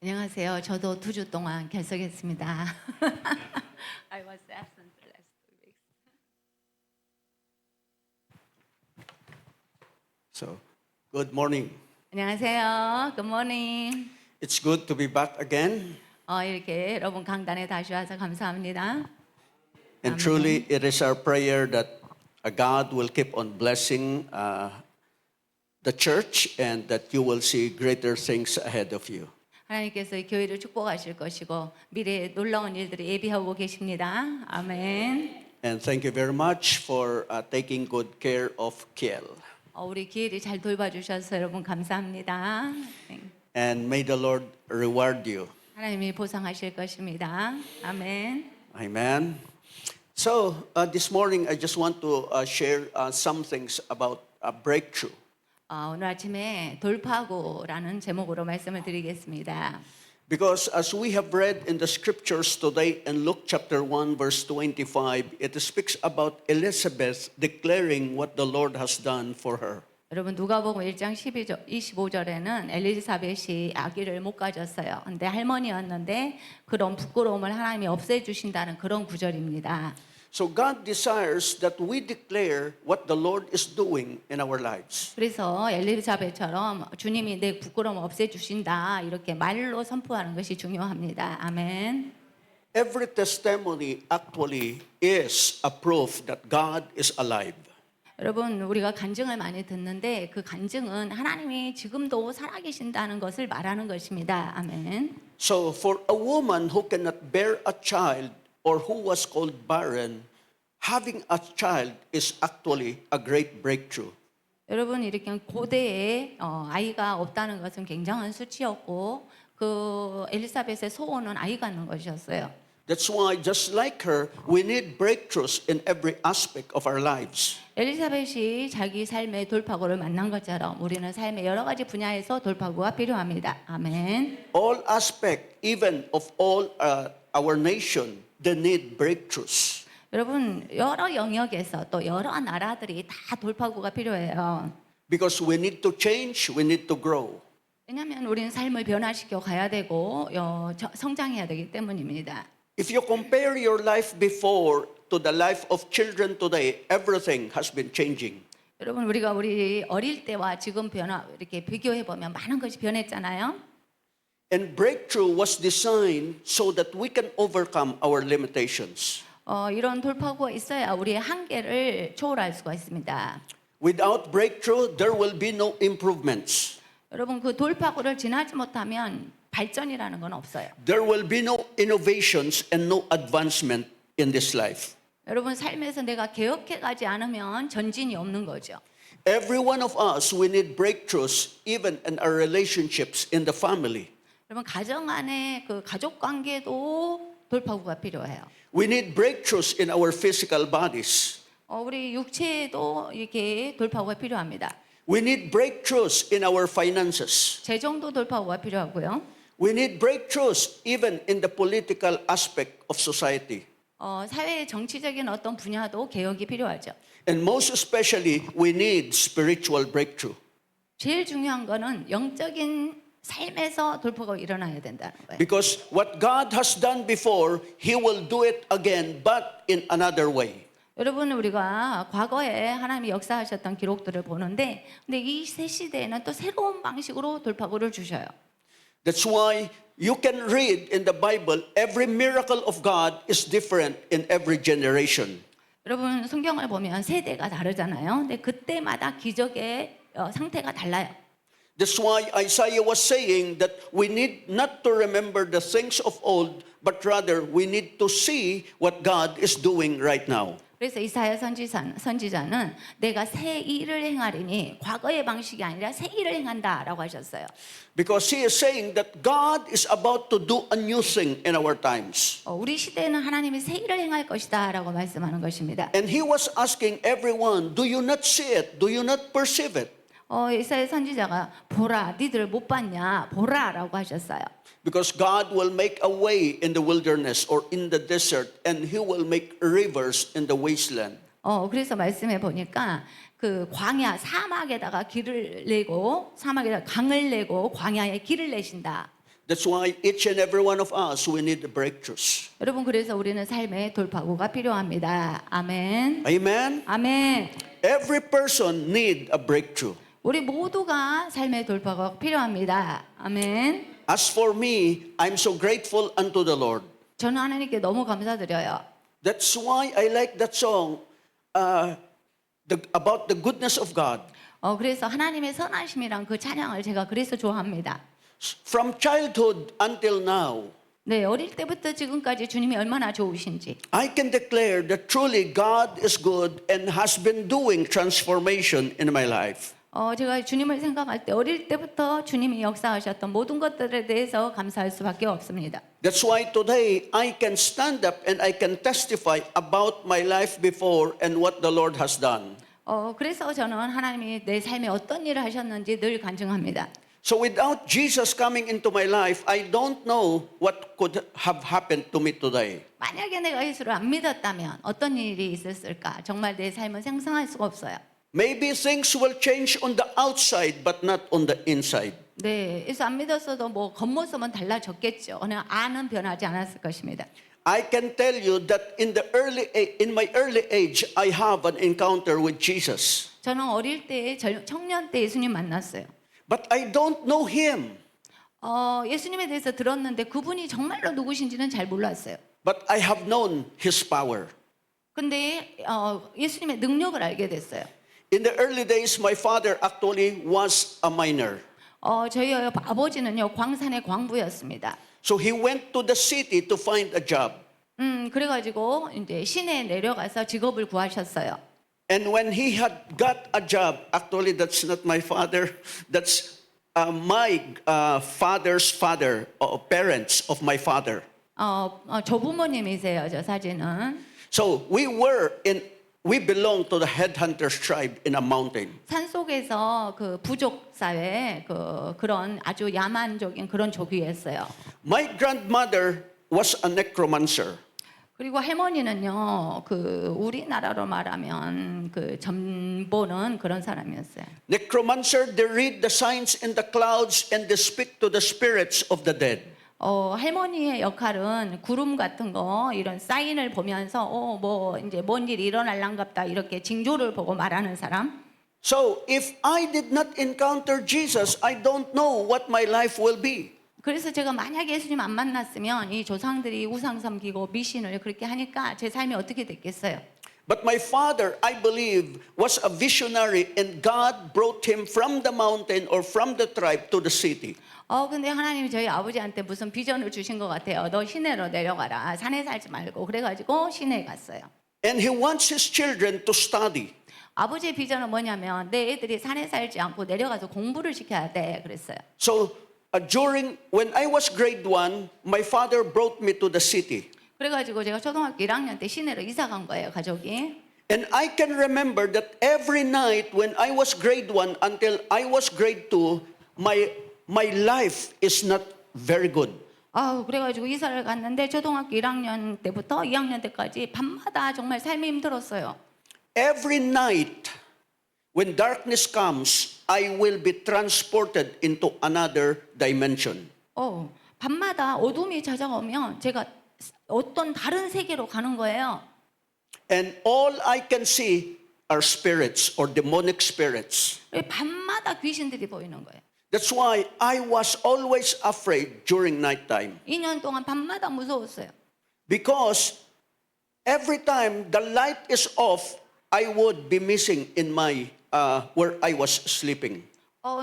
안녕하세요. 저도 2주 동안 결석했습니다. I was absent the last 2 weeks. So, good morning. 안녕하세요. Good morning. It's good to be back again. 이렇게 여러분 강단에 다시 와서 감사합니다. And truly, it is our prayer that God will keep on blessing the church and that you will see greater things ahead of you. 하나님께서 이 교회를 축복하실 것이고 미래에 놀라운 일들을 예비하고 계십니다. 아멘. And thank you very much for taking good care of Kiel. 우리 기회를 잘 돌봐주셔서 여러분 감사합니다. And may the Lord reward you. 하나님이 보상하실 것입니다. 아멘. Amen. So, this morning, I just want to share some things about a breakthrough. 오늘 아침에 돌파구라는 제목으로 말씀을 드리겠습니다. Because as we have read in the scriptures today in Luke chapter 1 verse 25, it speaks about Elizabeth declaring what the Lord has done for her. 여러분 누가복음 1장 25절에는 엘리사벳이 아기를 못 가졌어요. 근데 할머니였는데 그런 부끄러움을 하나님이 없애주신다는 그런 구절입니다. So God desires that we declare what the Lord is doing in our lives. 그래서 엘리사벳처럼 주님이 내 부끄러움 없애주신다 이렇게 말로 선포하는 것이 중요합니다. 아멘. Every testimony actually is a proof that God is alive. 여러분 우리가 간증을 많이 듣는데 그 간증은 하나님이 지금도 살아계신다는 것을 말하는 것입니다. 아멘. So for a woman who cannot bear a child or who was called barren, having a child is actually a great breakthrough. 여러분 이렇게 고대에 아이가 없다는 것은 굉장한 수치였고 그 엘리사벳의 소원은 아이 갖는 것이었어요. That's why just like her, we need breakthroughs in every aspect of our lives. 엘리사벳이 자기 삶의 돌파구를 만난 것처럼 우리는 삶의 여러 가지 분야에서 돌파구가 필요합니다. 아멘. All aspect, even of all our nation, they need breakthroughs. 여러분 여러 영역에서 또 여러 나라들이 다 돌파구가 필요해요. Because we need to change, we need to grow. 왜냐하면 우리는 삶을 변화시켜 가야 되고 성장해야 되기 때문입니다. If you compare your life before to the life of children today, everything has been changing. 여러분 우리가 우리 어릴 때와 지금 변화 이렇게 비교해 보면 많은 것이 변했잖아요. And breakthrough was designed so that we can overcome our limitations. 이런 돌파구가 있어야 우리의 한계를 초월할 수가 있습니다. Without breakthrough, there will be no improvements. 여러분 그 돌파구를 지나지 못하면 발전이라는 건 없어요. There will be no innovations and no advancement in this life. 여러분 삶에서 내가 개혁해 가지 않으면 전진이 없는 거죠. Every one of us, we need breakthroughs even in our relationships in the family. 여러분 가정 안에 그 가족 관계도 돌파구가 필요해요. We need breakthroughs in our physical bodies. 우리 육체에도 이렇게 돌파구가 필요합니다. We need breakthroughs in our finances. 재정도 돌파구가 필요하고요. We need breakthroughs even in the political aspect of society. 사회의 정치적인 어떤 분야도 개혁이 필요하죠. And most especially, we need spiritual breakthrough. 제일 중요한 거는 영적인 삶에서 돌파가 일어나야 된다는 거예요. Because what God has done before, He will do it again, but in another way. 여러분 우리가 과거에 하나님이 역사하셨던 기록들을 보는데 근데 이 새 시대에는 또 새로운 방식으로 돌파구를 주셔요. That's why you can read in the Bible, every miracle of God is different in every generation. 여러분 성경을 보면 세대가 다르잖아요. 근데 그때마다 기적의 상태가 달라요. That's why Isaiah was saying that we need not to remember the things of old, but rather we need to see what God is doing right now. 그래서 이사야 선지자는 내가 새 일을 행하리니 과거의 방식이 아니라 새 일을 행한다라고 하셨어요. Because he is saying that God is about to do a new thing in our times. 우리 시대에는 하나님이 새 일을 행할 것이다라고 말씀하는 것입니다. And he was asking everyone, do you not see it? Do you not perceive it? 이사야 선지자가 보라, 니들 못 봤냐? 보라라고 하셨어요. Because God will make a way in the wilderness or in the desert, and He will make rivers in the wasteland. 그래서 말씀해 보니까 그 광야 사막에다가 길을 내고 사막에다가 강을 내고 광야에 길을 내신다. That's why each and every one of us, we need the breakthroughs. 여러분 그래서 우리는 삶의 돌파구가 필요합니다. 아멘. Amen? 아멘. Every person need a breakthrough. 우리 모두가 삶의 돌파구가 필요합니다. 아멘. As for me, I'm so grateful unto the Lord. 저는 하나님께 너무 감사드려요. That's why I like that song about the goodness of God. 그래서 하나님의 선하심이란 그 찬양을 제가 그래서 좋아합니다. From childhood until now, 네, 어릴 때부터 지금까지 주님이 얼마나 좋으신지. I can declare that truly God is good and has been doing transformation in my life. 제가 주님을 생각할 때 어릴 때부터 주님이 역사하셨던 모든 것들에 대해서 감사할 수밖에 없습니다. That's why today I can stand up and I can testify about my life before and what the Lord has done. 그래서 저는 하나님이 내 삶에 어떤 일을 하셨는지 늘 간증합니다. So without Jesus coming into my life, I don't know what could have happened to me today. 만약에 내가 예수를 안 믿었다면 어떤 일이 있었을까? 정말 내 삶은 상상할 수가 없어요. Maybe things will change on the outside but not on the inside. 네, 예수 안 믿었어도 뭐 겉모습은 달라졌겠죠. 그냥 안은 변하지 않았을 것입니다. I can tell you that in my early age, I have an encounter with Jesus. 저는 어릴 때 청년 때 예수님 만났어요. But I don't know him. 예수님에 대해서 들었는데 그분이 정말로 누구신지는 잘 몰랐어요. But I have known his power. 근데 예수님의 능력을 알게 됐어요. In the early days, my father actually was a miner. 저희 아버지는요 광산의 광부였습니다. So he went to the city to find a job. 그래가지고 이제 시내에 내려가서 직업을 구하셨어요. And when he had got a job, actually that's not my father, that's my father's father, parents of my father. 조부모님이세요, 저 사진은. So we belong to the headhunters tribe in a mountain. 산 속에서 그 부족 사회 그런 아주 야만적인 그런 족이었어요. My grandmother was a necromancer. 그리고 할머니는요, 그 우리나라로 말하면 그 점보는 그런 사람이었어요. Necromancer, they read the signs in the clouds and they speak to the spirits of the dead. 할머니의 역할은 구름 같은 거 이런 사인을 보면서 뭐 이제 뭔 일이 일어날란갑다 이렇게 징조를 보고 말하는 사람. So if I did not encounter Jesus, I don't know what my life will be. 그래서 제가 만약에 예수님 안 만났으면 이 조상들이 우상 섬기고 미신을 그렇게 하니까 제 삶이 어떻게 됐겠어요? But my father, I believe, was a visionary and God brought him from the mountain or from the tribe to the city. 근데 하나님이 저희 아버지한테 무슨 비전을 주신 것 같아요. 너 시내로 내려가라. 산에 살지 말고. 그래가지고 시내에 갔어요. And he wants his children to study. 아버지의 비전은 뭐냐면 내 애들이 산에 살지 않고 내려가서 공부를 시켜야 돼. 그랬어요. So when I was grade 1, my father brought me to the city. 그래가지고 제가 초등학교 1학년 때 시내로 이사 간 거예요, 가족이. And I can remember that every night when I was grade 1 until I was grade 2, my life is not very good. 그래가지고 이사를 갔는데 초등학교 1학년 때부터 2학년 때까지 밤마다 정말 삶이 힘들었어요. Every night when darkness comes, I will be transported into another dimension. 밤마다 어둠이 찾아오면 제가 어떤 다른 세계로 가는 거예요. And all I can see are spirits or demonic spirits. 밤마다 귀신들이 보이는 거예요. That's why I was always afraid during nighttime. 2년 동안 밤마다 무서웠어요. Because every time the light is off, I would be missing in my where I was sleeping.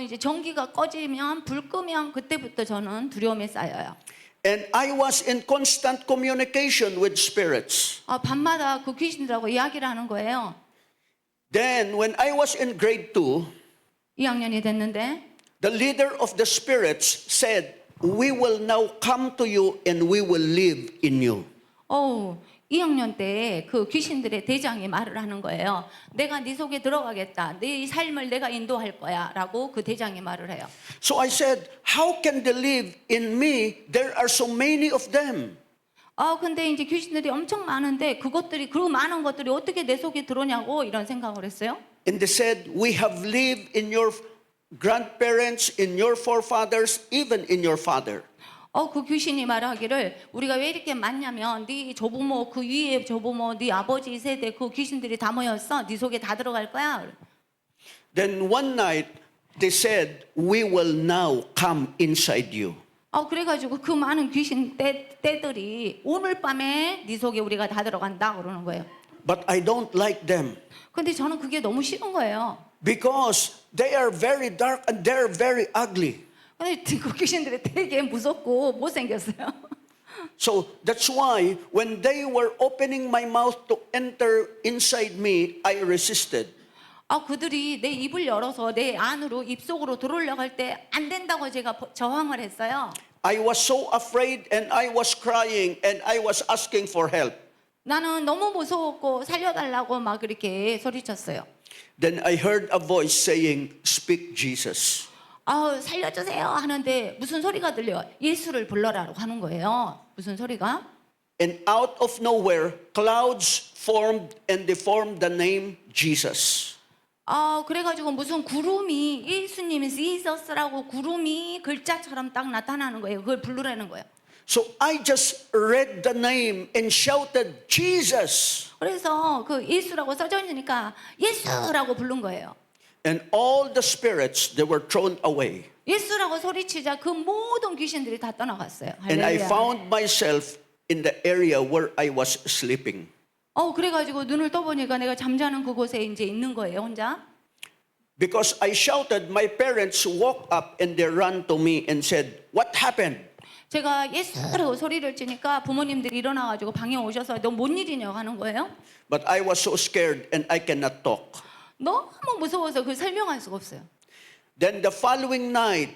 이제 전기가 꺼지면 불 끄면 그때부터 저는 두려움에 쌓여요. And I was in constant communication with spirits. 밤마다 그 귀신들하고 이야기를 하는 거예요. Then when I was in grade 2, 2학년이 됐는데 the leader of the spirits said, "We will now come to you and we will live in you." 2학년 때 그 귀신들의 대장이 말을 하는 거예요. 내가 네 속에 들어가겠다. 네 삶을 내가 인도할 거야. 라고 그 대장이 말을 해요. So I said, "How can they live in me? There are so many of them." 근데 이제 귀신들이 엄청 많은데 그 많은 것들이 어떻게 내 속에 들어오냐고 이런 생각을 했어요. And they said, "We have lived in your grandparents, in your forefathers, even in your father." 그 귀신이 말하기를 우리가 왜 이렇게 많냐면 네 조부모 그 위에 조부모 네 아버지 세대 그 귀신들이 다 모였어. 네 속에 다 들어갈 거야. Then one night, they said, we will now come inside you. 그래가지고 그 많은 귀신 떼들이 오늘 밤에 네 속에 우리가 다 들어간다 그러는 거예요. But I don't like them 근데 저는 그게 너무 싫은 거예요. because they are very dark and they're very ugly. 근데 그 귀신들이 되게 무섭고 못생겼어요. So that's why when they were opening my mouth to enter inside me, I resisted. 그들이 내 입을 열어서 내 안으로 입속으로 들어오려고 할 때 안 된다고 제가 저항을 했어요. I was so afraid and I was crying and I was asking for help. 나는 너무 무서웠고 살려달라고 막 그렇게 소리쳤어요. Then I heard a voice saying, "Speak Jesus." 살려주세요 하는데 무슨 소리가 들려? 예수를 불러라고 하는 거예요. 무슨 소리가? And out of nowhere, clouds formed and they formed the name Jesus. 그래가지고 무슨 구름이 예수님이 지저스라고 구름이 글자처럼 딱 나타나는 거예요. 그걸 부르라는 거예요. So I just read the name and shouted, "Jesus." 그래서 그 예수라고 써져 있으니까 예수라고 부른 거예요. And all the spirits, they were thrown away. 예수라고 소리치자 그 모든 귀신들이 다 떠나갔어요. And I 할렐루야. found myself in the area where I was sleeping. 그래가지고 눈을 떠보니까 내가 잠자는 그곳에 이제 있는 거예요, 혼자. Because I shouted, my parents woke up and they ran to me and said, "What happened?" 제가 예수라고 소리를 치니까 부모님들이 일어나가지고 방에 오셔서 너 뭔 일이냐고 하는 거예요. But I was so scared and I cannot talk. 너무 무서워서 그걸 설명할 수가 없어요. Then the following night,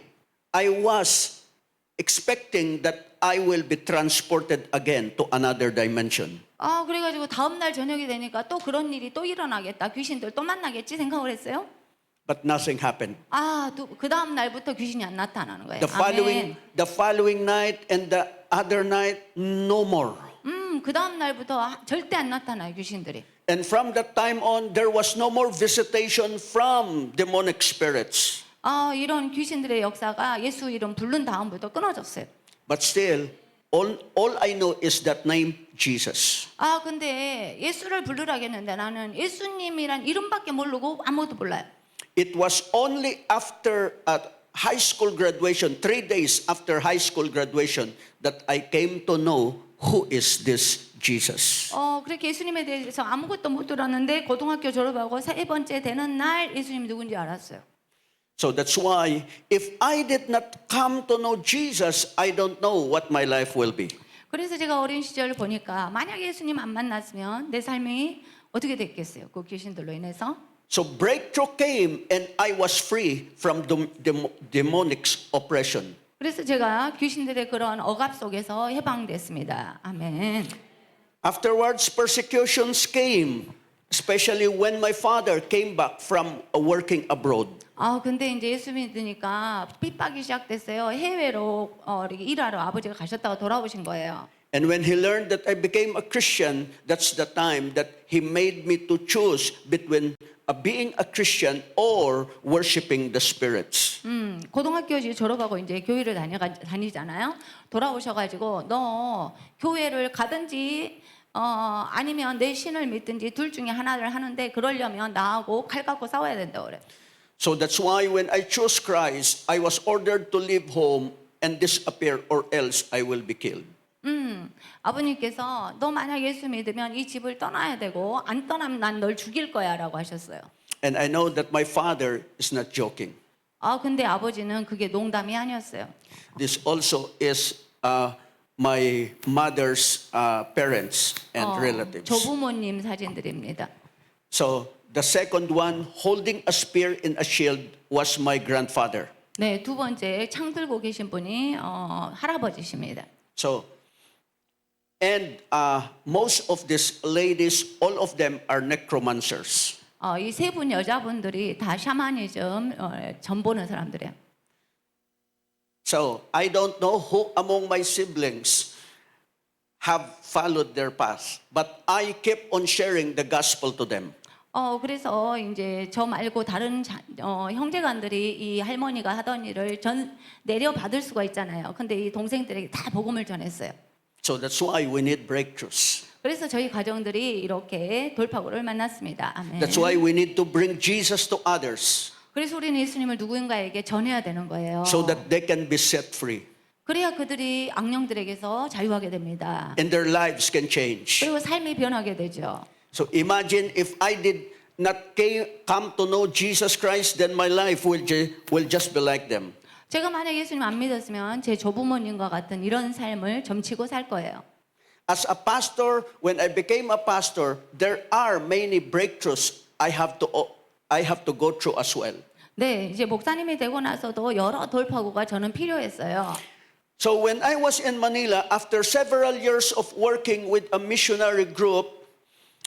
I was expecting that I will be transported again to another dimension. 그래가지고 다음날 저녁이 되니까 또 그런 일이 또 일어나겠다. 귀신들 또 만나겠지 생각을 했어요. But nothing happened. 그 다음 날부터 귀신이 안 나타나는 거예요. The following night and the other night, no more. 그 다음 날부터 절대 안 나타나요, 귀신들이. And from that time on, there was no more visitation from demonic spirits. 이런 귀신들의 역사가 예수 이름 부른 다음부터 끊어졌어요. But still, all I know is that name, Jesus. 근데 예수를 부르라겠는데 나는 예수님이란 이름밖에 모르고 아무것도 몰라요. It was only after high school graduation, 3 days after high school graduation, that I came to know who is this Jesus. 그렇게 예수님에 대해서 아무것도 못 들었는데 고등학교 졸업하고 세 번째 되는 날 예수님이 누군지 알았어요. So that's why if I did not come to know Jesus, I don't know what my life will be. 그래서 제가 어린 시절을 보니까 만약에 예수님 안 만났으면 내 삶이 어떻게 됐겠어요? 그 귀신들로 인해서. So breakthrough came and I was free from demonic oppression. 그래서 제가 귀신들의 그런 억압 속에서 해방됐습니다. 아멘. Afterwards, persecutions came, especially when my father came back from working abroad. 근데 이제 예수 믿으니까 핍박이 시작됐어요. 해외로 이렇게 일하러 아버지가 가셨다가 돌아오신 거예요. And when he learned that I became a Christian, that's the time that he made me to choose between being a Christian or worshiping the spirits. 고등학교 졸업하고 이제 교회를 다니잖아요. 돌아오셔가지고 너 교회를 가든지 아니면 내 신을 믿든지 둘 중에 하나를 하는데 그러려면 나하고 칼 갖고 싸워야 된다 그래. So that's why when I chose Christ, I was ordered to leave home and disappear or else I will be killed. 아버님께서 너 만약 예수 믿으면 이 집을 떠나야 되고 안 떠나면 난 널 죽일 거야라고 하셨어요. And I know that my father is not joking. 근데 아버지는 그게 농담이 아니었어요. This also is my mother's parents and relatives. 조부모님 사진들입니다. So the second one, holding a spear in a shield, was my grandfather. 네, 두 번째 창 들고 계신 분이 할아버지십니다. So, and most of these ladies, all of them are necromancers. 이 세 분 여자분들이 다 샤머니즘 전보는 사람들이에요. So I don't know who among my siblings have followed their path, but I kept on sharing the gospel to them. 그래서 이제 저 말고 다른 형제간들이 이 할머니가 하던 일을 내려받을 수가 있잖아요. 근데 이 동생들에게 다 복음을 전했어요. So that's why we need breakthroughs. 그래서 저희 가정들이 이렇게 돌파구를 만났습니다. 아멘. That's why we need to bring Jesus to others 그래서 우리는 예수님을 누군가에게 전해야 되는 거예요. so that they can be set free 그래야 그들이 악령들에게서 자유하게 됩니다. and their lives can change. 그리고 삶이 변하게 되죠. So imagine if I did not come to know Jesus Christ, then my life will just be like them. 제가 만약 예수님 안 믿었으면 제 조부모님과 같은 이런 삶을 점치고 살 거예요. As a pastor, when I became a pastor, there are many breakthroughs I have to go through as well. 네, 이제 목사님이 되고 나서도 여러 돌파구가 저는 필요했어요. So when I was in Manila, after several years of working with a missionary group,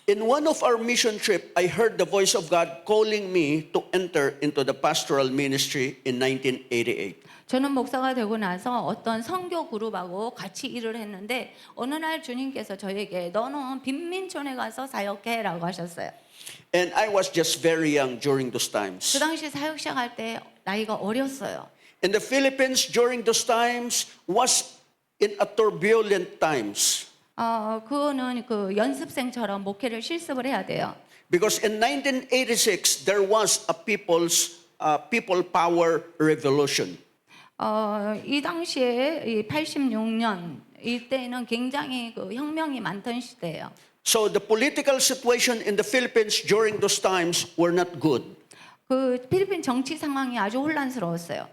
in one of our mission trip, I heard the voice of God calling me to enter into the pastoral ministry in 1988. 저는 목사가 되고 나서 어떤 선교 그룹하고 같이 일을 했는데 어느 날 주님께서 저에게 너는 빈민촌에 가서 사역해라고 하셨어요. And I was just very young during those times. 그 당시 사역 시작할 때 나이가 어렸어요. And the Philippines during those times was in a turbulent times. 그거는 그 연습생처럼 목회를 실습을 해야 돼요. Because in 1986, there was a people power revolution. 이 당시에 이 86년 이때는 굉장히 그 혁명이 많던 시대예요. So the political situation in the Philippines during those times were not good. 그 필리핀 정치 상황이 아주 혼란스러웠어요.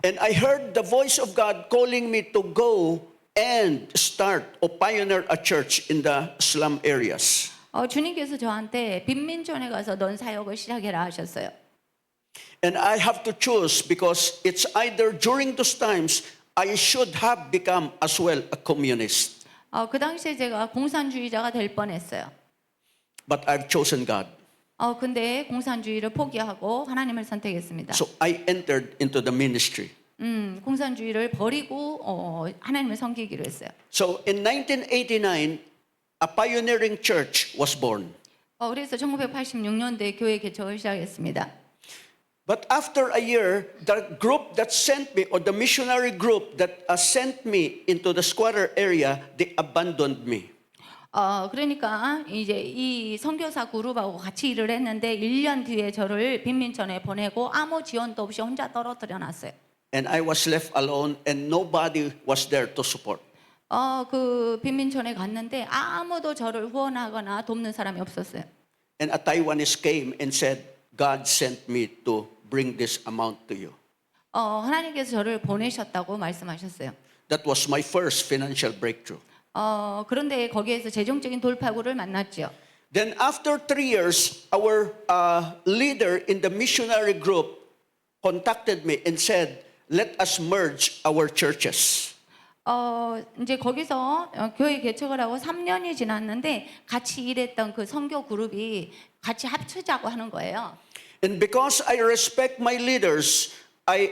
And I heard the voice of God calling me to go and start or pioneer a church in the slum areas. 주님께서 저한테 빈민촌에 가서 넌 사역을 시작해라 하셨어요. And I have to choose because it's either during those times I should have become as well a communist. 그 당시에 제가 공산주의자가 될 뻔했어요. But I've chosen God. 근데 공산주의를 포기하고 하나님을 선택했습니다. So I entered into the ministry. 공산주의를 버리고 하나님을 섬기기로 했어요. So in 1989, a pioneering church was born. 그래서 1986년도에 교회 개척을 시작했습니다. But after a year, the group that sent me, or the missionary group that sent me into the squatter area, they abandoned me. 그러니까 이제 이 선교사 그룹하고 같이 일을 했는데 1년 뒤에 저를 빈민촌에 보내고 아무 지원도 없이 혼자 떨어뜨려 놨어요. And I was left alone and nobody was there to support. 그 빈민촌에 갔는데 아무도 저를 후원하거나 돕는 사람이 없었어요. And a Taiwanese came and said, God sent me to bring this amount to you. 하나님께서 저를 보내셨다고 말씀하셨어요. That was my first financial breakthrough. 그런데 거기에서 재정적인 돌파구를 만났죠. Then after 3 years, our leader in the missionary group contacted me and said, let us merge our churches. 이제 거기서 교회 개척을 하고 3년이 지났는데 같이 일했던 그 선교 그룹이 같이 합치자고 하는 거예요. And because I respect my leaders, I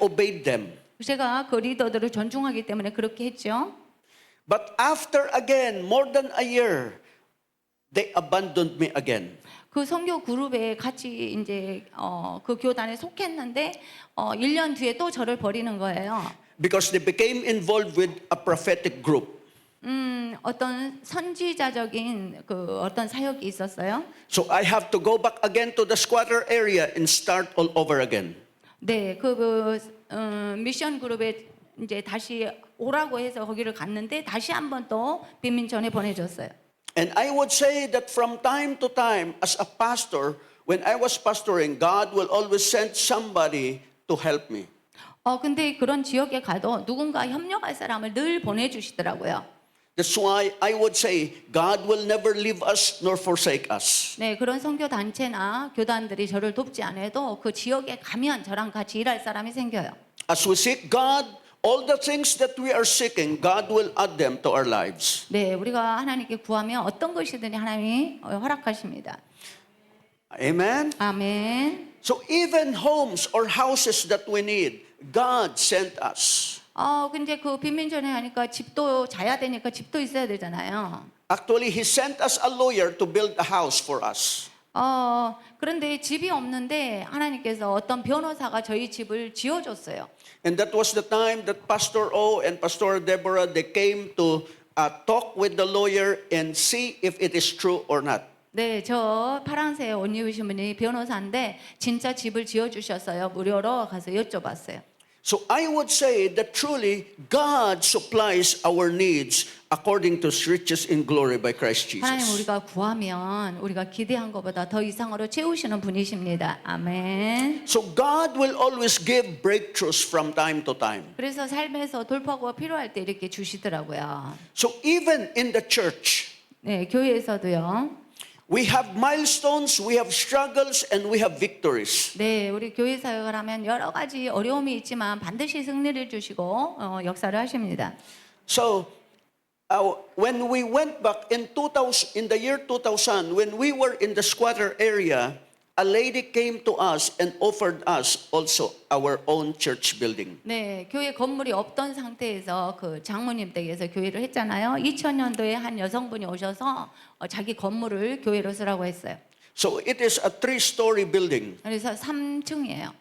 obeyed them. 제가 그 리더들을 존중하기 때문에 그렇게 했죠. But after again, more than a year, they abandoned me again. 그 선교 그룹에 같이 이제 그 교단에 속했는데 1년 뒤에 또 저를 버리는 거예요. Because they became involved with a prophetic group. 어떤 선지자적인 그 어떤 사역이 있었어요. So I have to go back again to the squatter area and start all over again. 네, 미션 그룹에 이제 다시 오라고 해서 거기를 갔는데 다시 한 번 또 빈민촌에 보내줬어요. And I would say that from time to time, as a pastor, when I was pastoring, God will always send somebody to help me. 근데 그런 지역에 가도 누군가 협력할 사람을 늘 보내주시더라고요. That's why I would say God will never leave us nor forsake us. 네, 그런 선교 단체나 교단들이 저를 돕지 않아도 그 지역에 가면 저랑 같이 일할 사람이 생겨요. As we seek God, all the things that we are seeking, God will add them to our lives. 네, 우리가 하나님께 구하면 어떤 것이든지 하나님이 허락하십니다. Amen. 아멘. So even homes or houses that we need, God sent us. 근데 그 빈민촌에 하니까 집도 자야 되니까 집도 있어야 되잖아요. Actually, He sent us a lawyer to build a house for us. 그런데 집이 없는데 하나님께서 어떤 변호사가 저희 집을 지어줬어요. And that was the time that Pastor O and Pastor Deborah, they came to talk with the lawyer and see if it is true or not. 네, 저 파랑새에 옷 입으신 분이 변호사인데 진짜 집을 지어주셨어요. 무료로 가서 여쭤봤어요. So I would say that truly God supplies our needs according to His riches in glory by Christ 하나님 Jesus. 우리가 구하면 우리가 기대한 것보다 더 이상으로 채우시는 분이십니다. 아멘. So God will always give breakthroughs from time to time. 그래서 삶에서 돌파구가 필요할 때 이렇게 주시더라고요. So even in the church, 네, 교회에서도요. we have milestones, we have struggles, and we have victories. 네, 우리 교회 사역을 하면 여러 가지 어려움이 있지만 반드시 승리를 주시고 역사를 하십니다. So when we went back in 2000, in the year 2000, when we were in the squatter area, a lady came to us and offered us also our own church building. 네, 교회 건물이 없던 상태에서 그 장모님 댁에서 교회를 했잖아요. 2000년도에 한 여성분이 오셔서 자기 건물을 교회로 쓰라고 했어요. So it is a 3-story building. 그래서 3층이에요.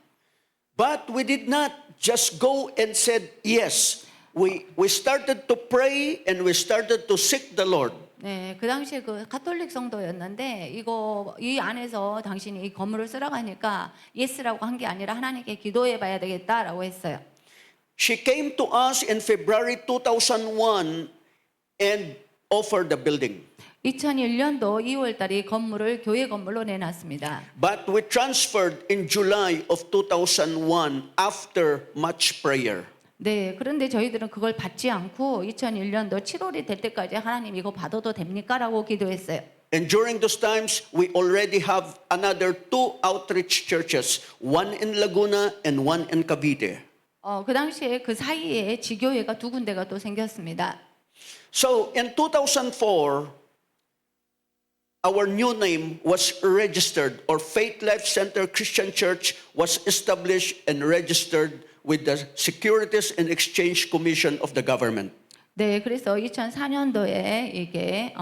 But we did not just go and said yes. We started to pray and we started to seek the Lord. 네, 그 당시에 그 가톨릭 성도였는데 이 안에서 당신이 이 건물을 쓰라고 하니까 예스라고 한 게 아니라 하나님께 기도해 봐야 되겠다라고 했어요. She came to us in February 2001 and offered the building. 2001년도 2월 달에 건물을 교회 건물로 내놨습니다. But we transferred in July of 2001 after much prayer. 네, 그런데 저희들은 그걸 받지 않고 2001년도 7월이 될 때까지 하나님 이거 받아도 됩니까? 라고 기도했어요. And during those times, we already have another 2 outreach churches, one in Laguna and one in Cavite. 그 당시에 그 사이에 지교회가 2군데가 또 생겼습니다. So in 2004, our new name was registered, or Faith Life Center Christian Church was established and registered with the Securities and Exchange Commission of the government. 네, 그래서 2004년도에 이게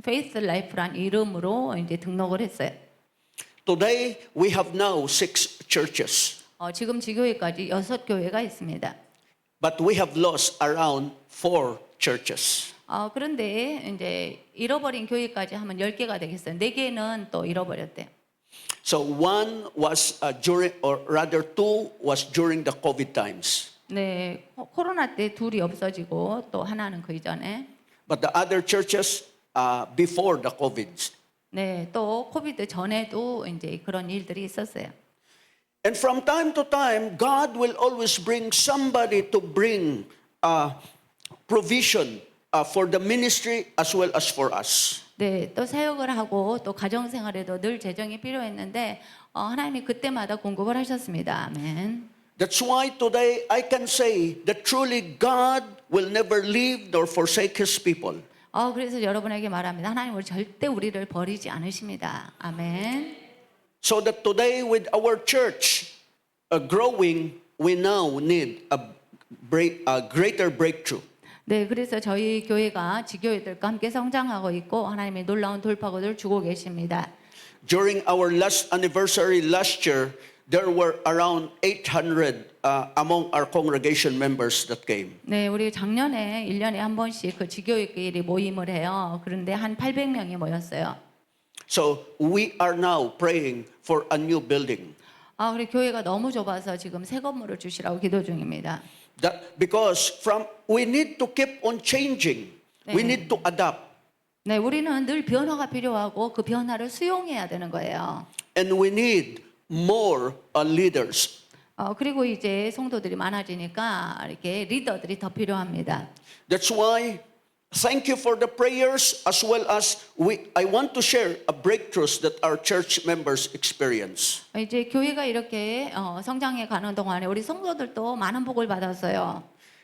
Faith Life란 이름으로 이제 등록을 했어요. Today, we have now 6 churches, 지금 지교회까지 6교회가 있습니다. but we have lost around 4 churches. 그런데 이제 잃어버린 교회까지 하면 10개가 되겠어요. 4개는 또 잃어버렸대요. So one was during, or rather 2 was during the COVID times. 네, 코로나 때 2이 없어지고 또 하나는 그 이전에. But the other churches before the COVID. 네, 또 코비드 전에도 이제 그런 일들이 있었어요. And from time to time, God will always bring somebody to bring provision for the ministry as well as for us. 네, 또 사역을 하고 또 가정 생활에도 늘 재정이 필요했는데 하나님이 그때마다 공급을 하셨습니다. 아멘. That's why today I can say that truly God will never leave nor forsake His people. 그래서 여러분에게 말합니다. 하나님은 절대 우리를 버리지 않으십니다. 아멘. So that today with our church growing, we now need a greater breakthrough. 네, 그래서 저희 교회가 지교회들과 함께 성장하고 있고 하나님의 놀라운 돌파구를 주고 계십니다. During our last anniversary last year, there were around 800 among our congregation members that came. 네, 우리 작년에 1년에 한 번씩 그 지교회끼리 모임을 해요. 그런데 한 800명이 모였어요. So we are now praying for a new building. 우리 교회가 너무 좁아서 지금 새 건물을 주시라고 기도 중입니다. That because we need to keep on changing. We need to adapt. 네, 우리는 늘 변화가 필요하고 그 변화를 수용해야 되는 거예요. And we need more leaders. 그리고 이제 성도들이 많아지니까 이렇게 리더들이 더 필요합니다. That's why thank you for the prayers as well as I want to share a breakthroughs that our church members experience. 이제 교회가 이렇게 성장해 가는 동안에 우리 성도들도 많은 복을 받았어요.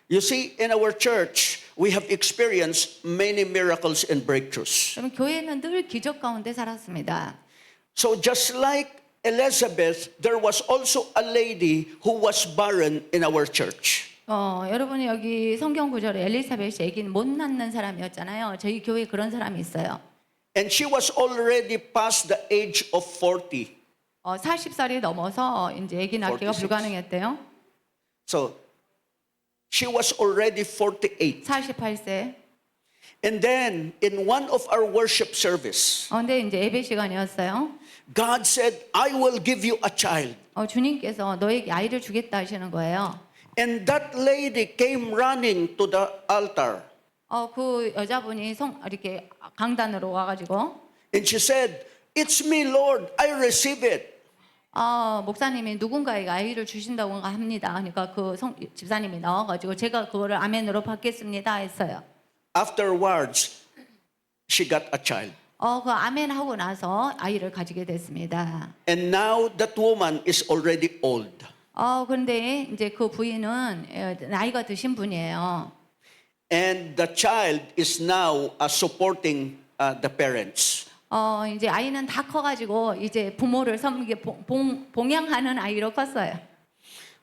You see, in our church, we have experienced many miracles and breakthroughs. 그러면 교회는 늘 기적 가운데 살았습니다. So just like Elizabeth, there was also a lady who was barren in our church. 여러분이 여기 성경 구절에 엘리사벳이 아기는 못 낳는 사람이었잖아요. 저희 교회에 그런 사람이 있어요. And she was already past the age of 40. 40살이 넘어서 이제 아기 낳기가 46. 불가능했대요. So she was already 48. 48세. And then in one of our worship service, 근데 이제 예배 시간이었어요. God said, I will give you a child. 주님께서 너에게 아이를 주겠다 하시는 거예요. And that lady came running to the altar. 그 여자분이 이렇게 강단으로 와가지고 And she said, It's me, Lord. I receive it. 목사님이 누군가에게 아이를 주신다고 합니다. 그러니까 그 집사님이 나와가지고 제가 그거를 아멘으로 받겠습니다 했어요. Afterwards, she got a child. 그 아멘 하고 나서 아이를 가지게 됐습니다. And now that woman is already old. 그런데 이제 그 부인은 나이가 드신 분이에요. And the child is now supporting the parents. 이제 아이는 다 커가지고 이제 부모를 봉양하는 아이로 컸어요.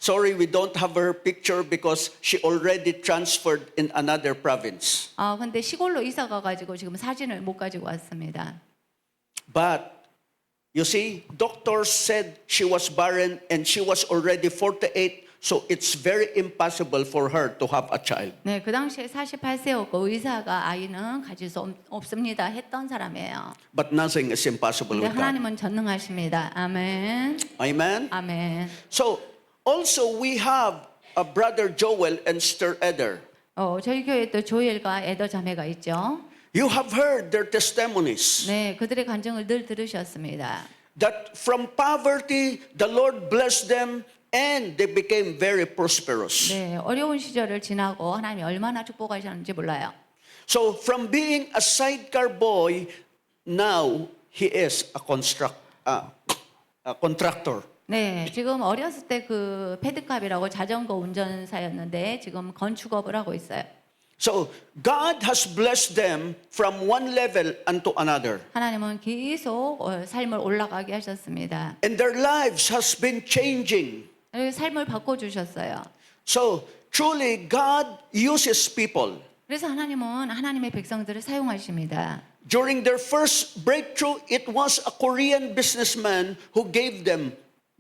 Sorry, we don't have her picture because she already transferred in another province. 근데 시골로 이사 가가지고 지금 사진을 못 가지고 왔습니다. But you see, doctors said she was barren and she was already 48, so it's very impossible for her to have a child. 네, 그 당시에 48세였고 의사가 아이는 가질 수 없습니다 했던 사람이에요. But nothing is impossible 근데 with God. 하나님은 전능하십니다. 아멘. Amen? 아멘. So, also we have a brother Joel and Sister Eder. 저희 교회에 또 조엘과 에더 자매가 있죠. You have heard their testimonies 네, 그들의 간증을 늘 들으셨습니다. that from poverty the Lord blessed them and they became very prosperous. 네, 어려운 시절을 지나고 하나님이 얼마나 축복하셨는지 몰라요. So from being a sidecar boy, now he is a contractor. 네, 지금 어렸을 때 그 패드캅이라고 자전거 운전사였는데 지금 건축업을 하고 있어요. So God has blessed them from one level unto another. 하나님은 계속 삶을 올라가게 하셨습니다. And their lives has been changing. 삶을 바꿔주셨어요. So truly God uses people. 그래서 하나님은 하나님의 백성들을 사용하십니다. During their first breakthrough, it was a Korean businessman who gave them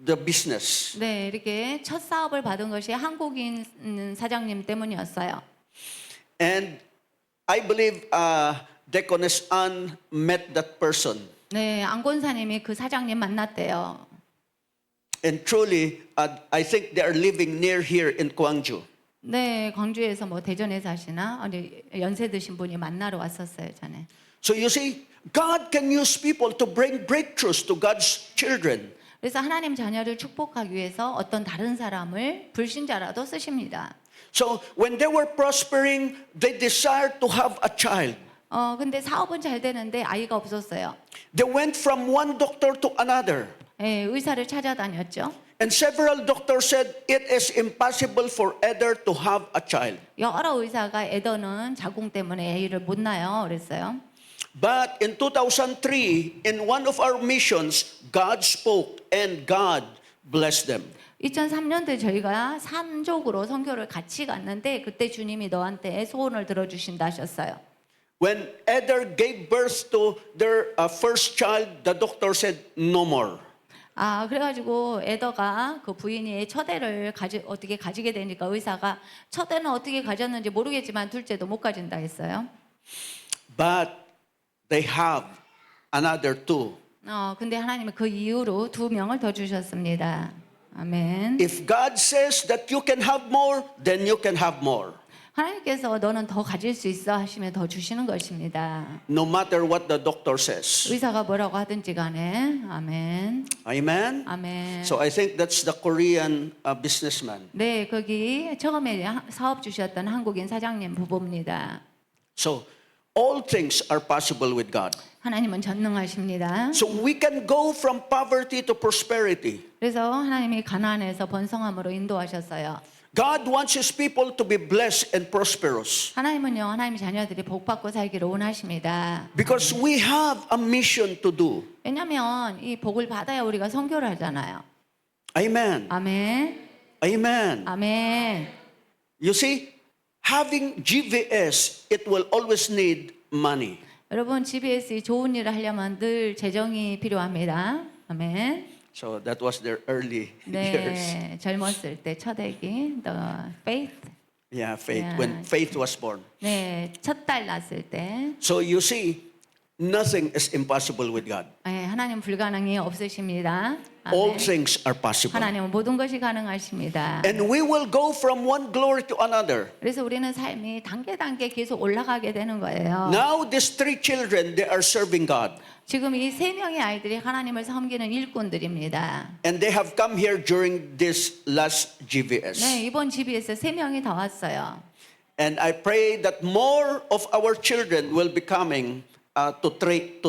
the business. 네, 이렇게 첫 사업을 받은 것이 한국인 사장님 때문이었어요. And I believe Deaconess Ann met that person. 네, 안권사님이 그 사장님 만났대요. And truly, I think they are living near here in Gwangju. 네, 광주에서 뭐 대전에 사시나 연세 드신 분이 만나러 왔었어요, 전에. So you see, God can use people to bring breakthroughs to God's children. 그래서 하나님 자녀를 축복하기 위해서 어떤 다른 사람을 불신자라도 쓰십니다. So when they were prospering, they desired to have a child. 근데 사업은 잘 되는데 아이가 없었어요. They went from one doctor to another. 네, 의사를 찾아다녔죠. And several doctors said it is impossible for Eder to have a child. 여러 의사가 에더는 자궁 때문에 아이를 못 낳아요, 그랬어요. But in 2003, in one of our missions, God spoke and God blessed them. 2003년도에 저희가 산족으로 선교를 같이 갔는데 그때 주님이 너한테 소원을 들어주신다 하셨어요. When Eder gave birth to their first child, the doctor said, no more. 그래가지고 에더가 그 부인이 첫애를 어떻게 가지게 되니까 의사가 첫애는 어떻게 가졌는지 모르겠지만 둘째도 못 가진다 했어요. But they have another two. 근데 하나님은 그 이후로 2명을 더 주셨습니다. 아멘. If God says that you can have more, then you can have more. 하나님께서 너는 더 가질 수 있어 하시면 더 주시는 것입니다. No matter what the doctor says. 의사가 뭐라고 하든지 간에 아멘. Amen? 아멘. So I think that's the Korean businessman. 네, 거기 처음에 사업 주셨던 한국인 사장님 부부입니다. So all things are possible with God. 하나님은 전능하십니다. So we can go from poverty to prosperity. 그래서 하나님이 가나안에서 번성함으로 인도하셨어요. God wants His people to be blessed and prosperous. 하나님은요, 하나님의 자녀들이 복받고 살기를 원하십니다. Because we have a mission to do. 왜냐하면 이 복을 받아야 우리가 선교를 하잖아요. Amen. 아멘. Amen. 아멘. You see, having GVS, it will always need money. 여러분 GBS 좋은 일을 하려면 늘 재정이 필요합니다. 아멘. So that was their early years. 네, 젊었을 때 첫애기, the faith. Yeah, faith. Yeah. When faith was born. 네, 첫 딸 낳았을 때. So you see, nothing is impossible with God. 네, 하나님 불가능이 없으십니다. All 아멘. things are possible. 하나님은 모든 것이 가능하십니다. And we will go from one glory to another. 그래서 우리는 삶이 단계 계속 올라가게 되는 거예요. Now these three children, they are serving God. 지금 이 세 명의 아이들이 하나님을 섬기는 일꾼들입니다. And they have come here during this last GVS. 네, 이번 GBS 세 명이 더 왔어요. And I pray that more of our children will be coming to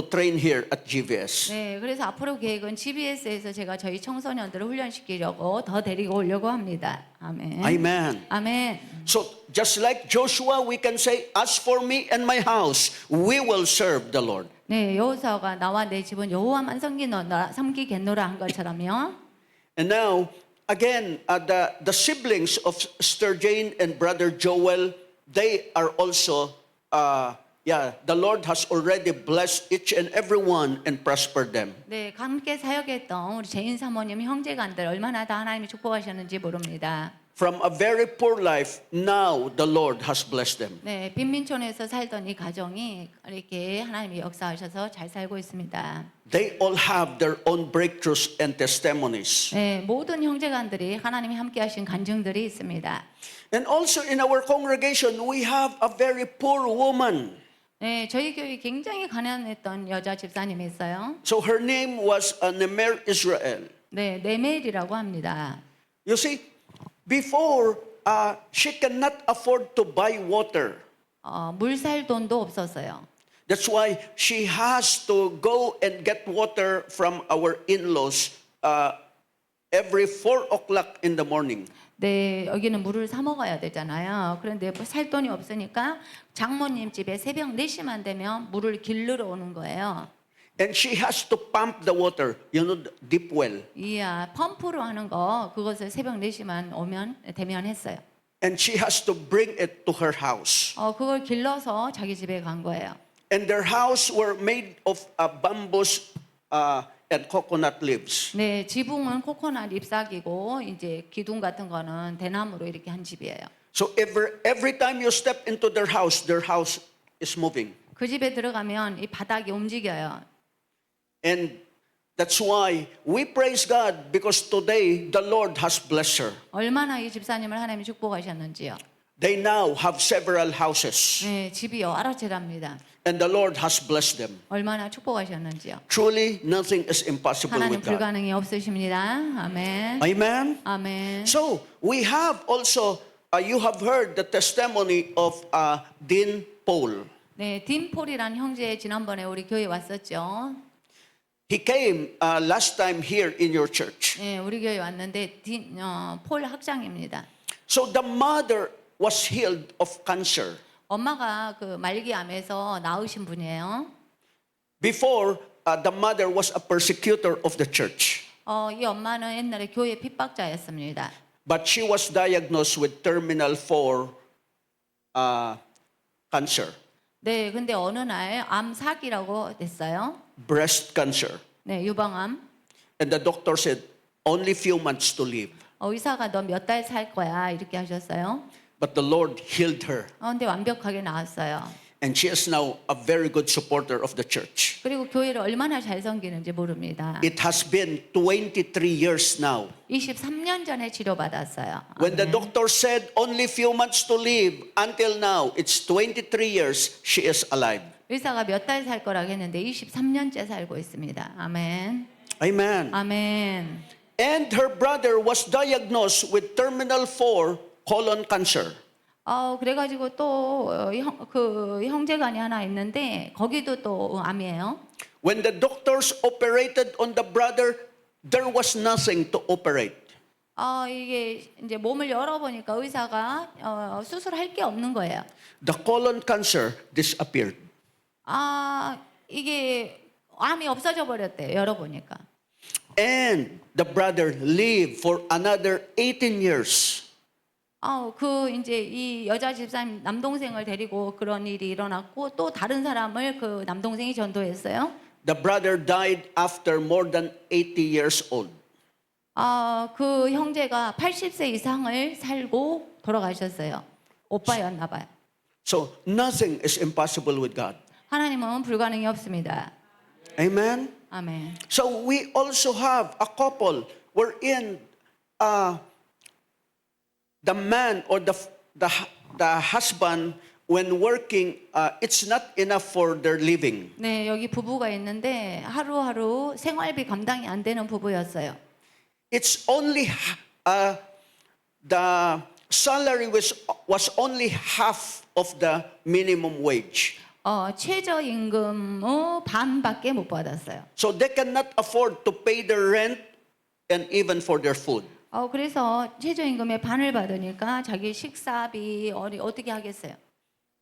train here at GVS. 네, 그래서 앞으로 계획은 GBS에서 제가 저희 청소년들을 훈련시키려고 더 데리고 오려고 합니다. 아멘. Amen. 아멘. So just like Joshua, we can say, as for me and my house, we will serve the Lord. 네, 여호수아가 나와 내 집은 여호와만 섬기겠노라 한 것처럼요. And now, again, the siblings of Sister Jane and Brother Joel, they are also, the Lord has already blessed each and every one and prospered them. 네, 함께 사역했던 우리 제인 사모님 형제간들 얼마나 다 하나님이 축복하셨는지 모릅니다. From a very poor life, now the Lord has blessed them. 네, 빈민촌에서 살던 이 가정이 이렇게 하나님이 역사하셔서 잘 살고 있습니다. They all have their own breakthroughs and testimonies. 네, 모든 형제간들이 하나님이 함께하신 간증들이 있습니다. And also in our congregation, we have a very poor woman. 네, 저희 교회 굉장히 가난했던 여자 집사님이 있어요. So her name was Nemer Israel. 네, 네멜이라고 합니다. You see, before she cannot afford to buy water. 물 살 돈도 없었어요. That's why she has to go and get water from our in-laws every 4 o'clock in the morning. 네, 여기는 물을 사 먹어야 되잖아요. 그런데 뭐 살 돈이 없으니까 장모님 집에 새벽 4시만 되면 물을 길르러 오는 거예요. And she has to pump the water, you know, the deep well. 이야, 펌프로 하는 거 그것을 새벽 4시만 되면 했어요. And she has to bring it to her house. 그걸 길러서 자기 집에 간 거예요. And their house were made of bamboos and coconut leaves. 네, 지붕은 코코넛 잎사귀고 이제 기둥 같은 거는 대나무로 이렇게 한 집이에요. So every time you step into their house is moving. 그 집에 들어가면 이 바닥이 움직여요. And that's why we praise God because today the Lord has blessed her. 얼마나 이 집사님을 하나님이 축복하셨는지요. They now have several houses 네, 집이 여러 채랍니다. and the Lord has blessed them. 얼마나 축복하셨는지요. Truly nothing is impossible 하나님 with God. 불가능이 없으십니다. 아멘. Amen. 아멘. So we have also, you have heard the testimony of Dean Paul. 네, 딘 폴이란 형제 지난번에 우리 교회 왔었죠. He came last time here in your church. 네, 우리 교회 왔는데 폴 학장입니다. So the mother was healed of cancer. 엄마가 그 말기암에서 나으신 분이에요. Before, the mother was a persecutor of the church. 이 엄마는 옛날에 교회 핍박자였습니다. But she was diagnosed with terminal 4 cancer, 네, 근데 어느 날 암 4기라고 됐어요. breast cancer. 네, 유방암. And the doctor said, only few months to live. 의사가 너 몇 달 살 거야 이렇게 하셨어요. But the Lord healed her. 근데 완벽하게 나았어요. And she is now a very good supporter of the church. 그리고 교회를 얼마나 잘 섬기는지 모릅니다. It has been 23 years now. 23년 전에 치료받았어요. When the 아멘. doctor said only few months to live, until now, it's 23 years she is alive. 의사가 몇 달 살 거라고 했는데 23년째 살고 있습니다. 아멘. Amen. 아멘. And her brother was diagnosed with terminal 4 colon cancer. 그래가지고 또 그 형제간이 하나 있는데 거기도 또 암이에요. When the doctors operated on the brother, there was nothing to operate. 이게 이제 몸을 열어보니까 의사가 수술할 게 없는 거예요. The colon cancer disappeared. 이게 암이 없어져 버렸대요. 열어보니까. And the brother lived for another 18 years. 그 이제 이 여자 집사님 남동생을 데리고 그런 일이 일어났고 또 다른 사람을 그 남동생이 전도했어요. The brother died after more than 80 years old. 그 형제가 80세 이상을 살고 돌아가셨어요. 오빠였나 봐요. So nothing is impossible with God. 하나님은 불가능이 없습니다. Amen. 아멘. So we also have a couple wherein the man or the husband when working, it's not enough for their living. 네, 여기 부부가 있는데 하루하루 생활비 감당이 안 되는 부부였어요. It's only the salary was only half of the minimum wage. 최저임금의 반밖에 못 받았어요. So they cannot afford to pay their rent and even for their food. 그래서 최저임금의 반을 받으니까 자기 식사비 어떻게 하겠어요?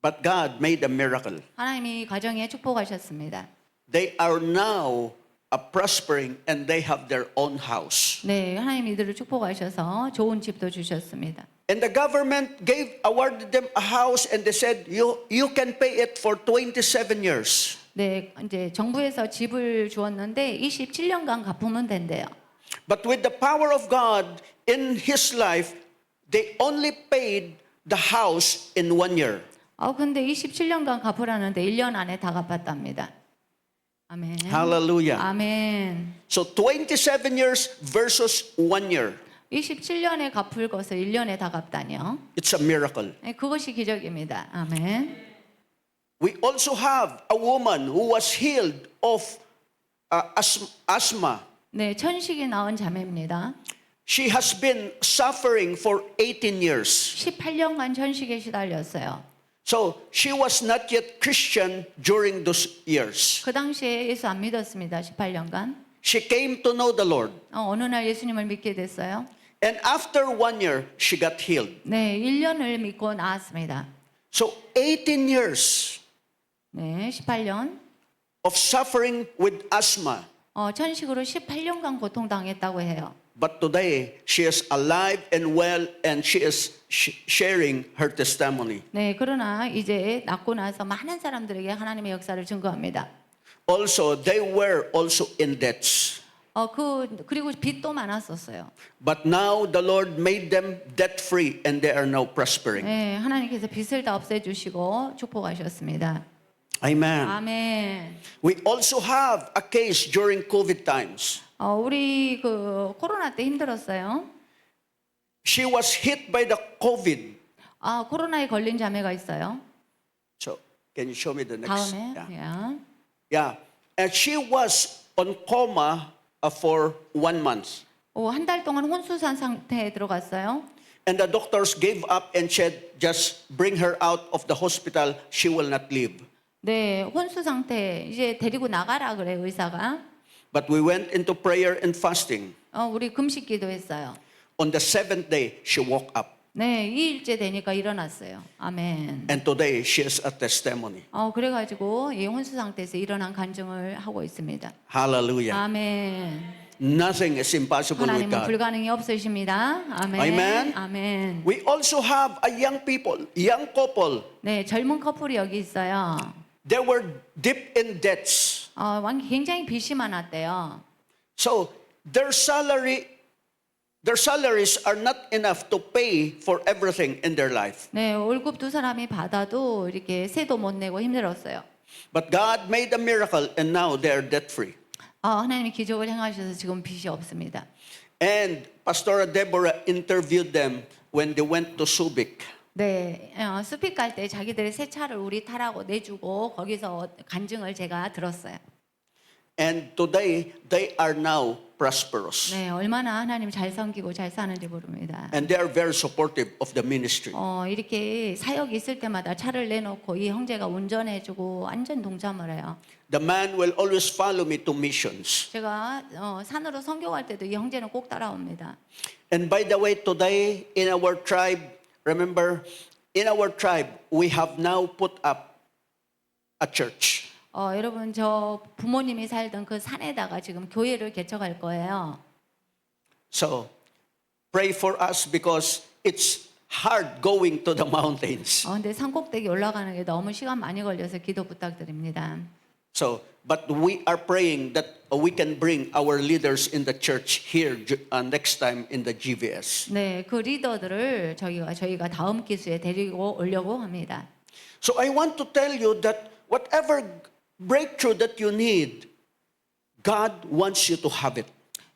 But God made a miracle. 하나님이 가정에 축복하셨습니다. They are now prospering and they have their own house. 네, 하나님 이들을 축복하셔서 좋은 집도 주셨습니다. And the government awarded them a house and they said, you can pay it for 27 years. 네, 이제 정부에서 집을 주었는데 27년간 갚으면 된대요. But with the power of God in his life, they only paid the house in 1 year. 근데 27년간 갚으라는데 1년 안에 다 갚았답니다. 아멘. Hallelujah. 아멘. So 27 years versus 1 year. 27년에 갚을 것을 1년에 다 갚다니요. It's a miracle. 네, 그것이 기적입니다. 아멘. We also have a woman who was healed of asthma. 네, 천식이 낳은 자매입니다. She has been suffering for 18 years. 18년간 천식에 시달렸어요. So she was not yet Christian during those years. 그 당시에 예수 안 믿었습니다. 18년간. She came to know the Lord. 어느 날 예수님을 믿게 됐어요. And after 1 year, she got healed. 네, 1년을 믿고 나았습니다. So 18 years 네, 18년. of suffering with asthma. 천식으로 18년간 고통당했다고 해요. But today, she is alive and well and she is sharing her testimony. 네, 그러나 이제 낫고 나서 많은 사람들에게 하나님의 역사를 증거합니다. Also, they were also in debts. 그리고 빚도 많았었어요. But now the Lord made them debt free and they are now prospering. 네, 하나님께서 빚을 다 없애주시고 축복하셨습니다. Amen. 아멘. We also have a case during COVID times. 우리 그 코로나 때 힘들었어요. She was hit by the COVID. 코로나에 걸린 자매가 있어요. So, can you show me the next? 다음에. Yeah. Yeah. And she was on coma for 1 month. 한 달 동안 혼수산 상태에 들어갔어요. And the doctors gave up and said, just bring her out of the hospital. She will not live. 네, 혼수 상태 이제 데리고 나가라 그래 의사가. But we went into prayer and fasting. 우리 금식 기도했어요. On the 7th day, she woke up. 네, 2일째 되니까 일어났어요. 아멘. And today, she is a testimony. 그래가지고 이 혼수 상태에서 일어난 간증을 하고 있습니다. Hallelujah. 아멘. Nothing is impossible with 하나님은 God. 불가능이 없으십니다. 아멘. Amen. 아멘. We also have a young couple. 네, 젊은 커플이 여기 있어요. They were deep in debts. 굉장히 빚이 많았대요. So their salaries are not enough to pay for everything in their life. 네, 월급 두 사람이 받아도 이렇게 세도 못 내고 힘들었어요. But God made a miracle and now they are debt free. 하나님이 기적을 행하셔서 지금 빚이 없습니다. And Pastor Deborah interviewed them when they went to Subic. 네, 스픽 갈 때 자기들의 새 차를 우리 타라고 내주고 거기서 간증을 제가 들었어요. And today they are now prosperous. 네, 얼마나 하나님 잘 섬기고 잘 사는지 모릅니다. And they are very supportive of the ministry. 이렇게 사역이 있을 때마다 차를 내놓고 이 형제가 운전해주고 완전 동참을 해요. The man will always follow me to missions. 제가 산으로 선교 갈 때도 이 형제는 꼭 따라옵니다. And by the way, today in our tribe, remember, in our tribe, we have now put up a church. 여러분 저 부모님이 살던 그 산에다가 지금 교회를 개척할 거예요. So pray for us because it's hard going to the mountains. 근데 산꼭대기 올라가는 게 너무 시간 많이 걸려서 기도 부탁드립니다. So, but we are praying that we can bring our leaders in the church here next time in the GVS. 네, 그 리더들을 저희가 다음 기수에 데리고 오려고 합니다. So I want to tell you that whatever breakthrough that you need, God wants you to have it.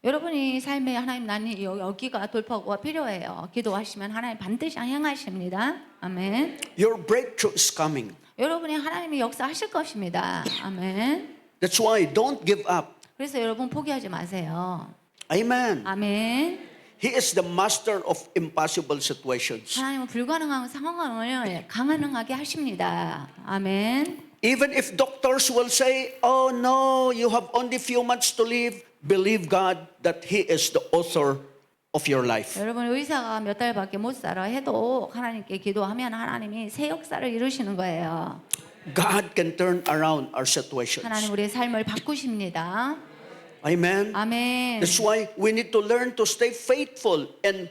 여러분이 삶에 하나님 나는 여기가 돌파구가 필요해요. 기도하시면 하나님 반드시 행하십니다. 아멘. Your breakthrough is coming. 여러분이 하나님이 역사하실 것입니다. 아멘. That's why don't give up. 그래서 여러분 포기하지 마세요. Amen. 아멘. He is the master of impossible situations. 하나님은 불가능한 상황을 가능하게 하십니다. 아멘. Even if doctors will say, oh no, you have only few months to live, believe God that He is the author of your life. 여러분 의사가 몇 달밖에 못 살아 해도 하나님께 기도하면 하나님이 새 역사를 이루시는 거예요. God can turn around our situations. 하나님 우리의 삶을 바꾸십니다. Amen. 아멘. That's why we need to learn to stay faithful and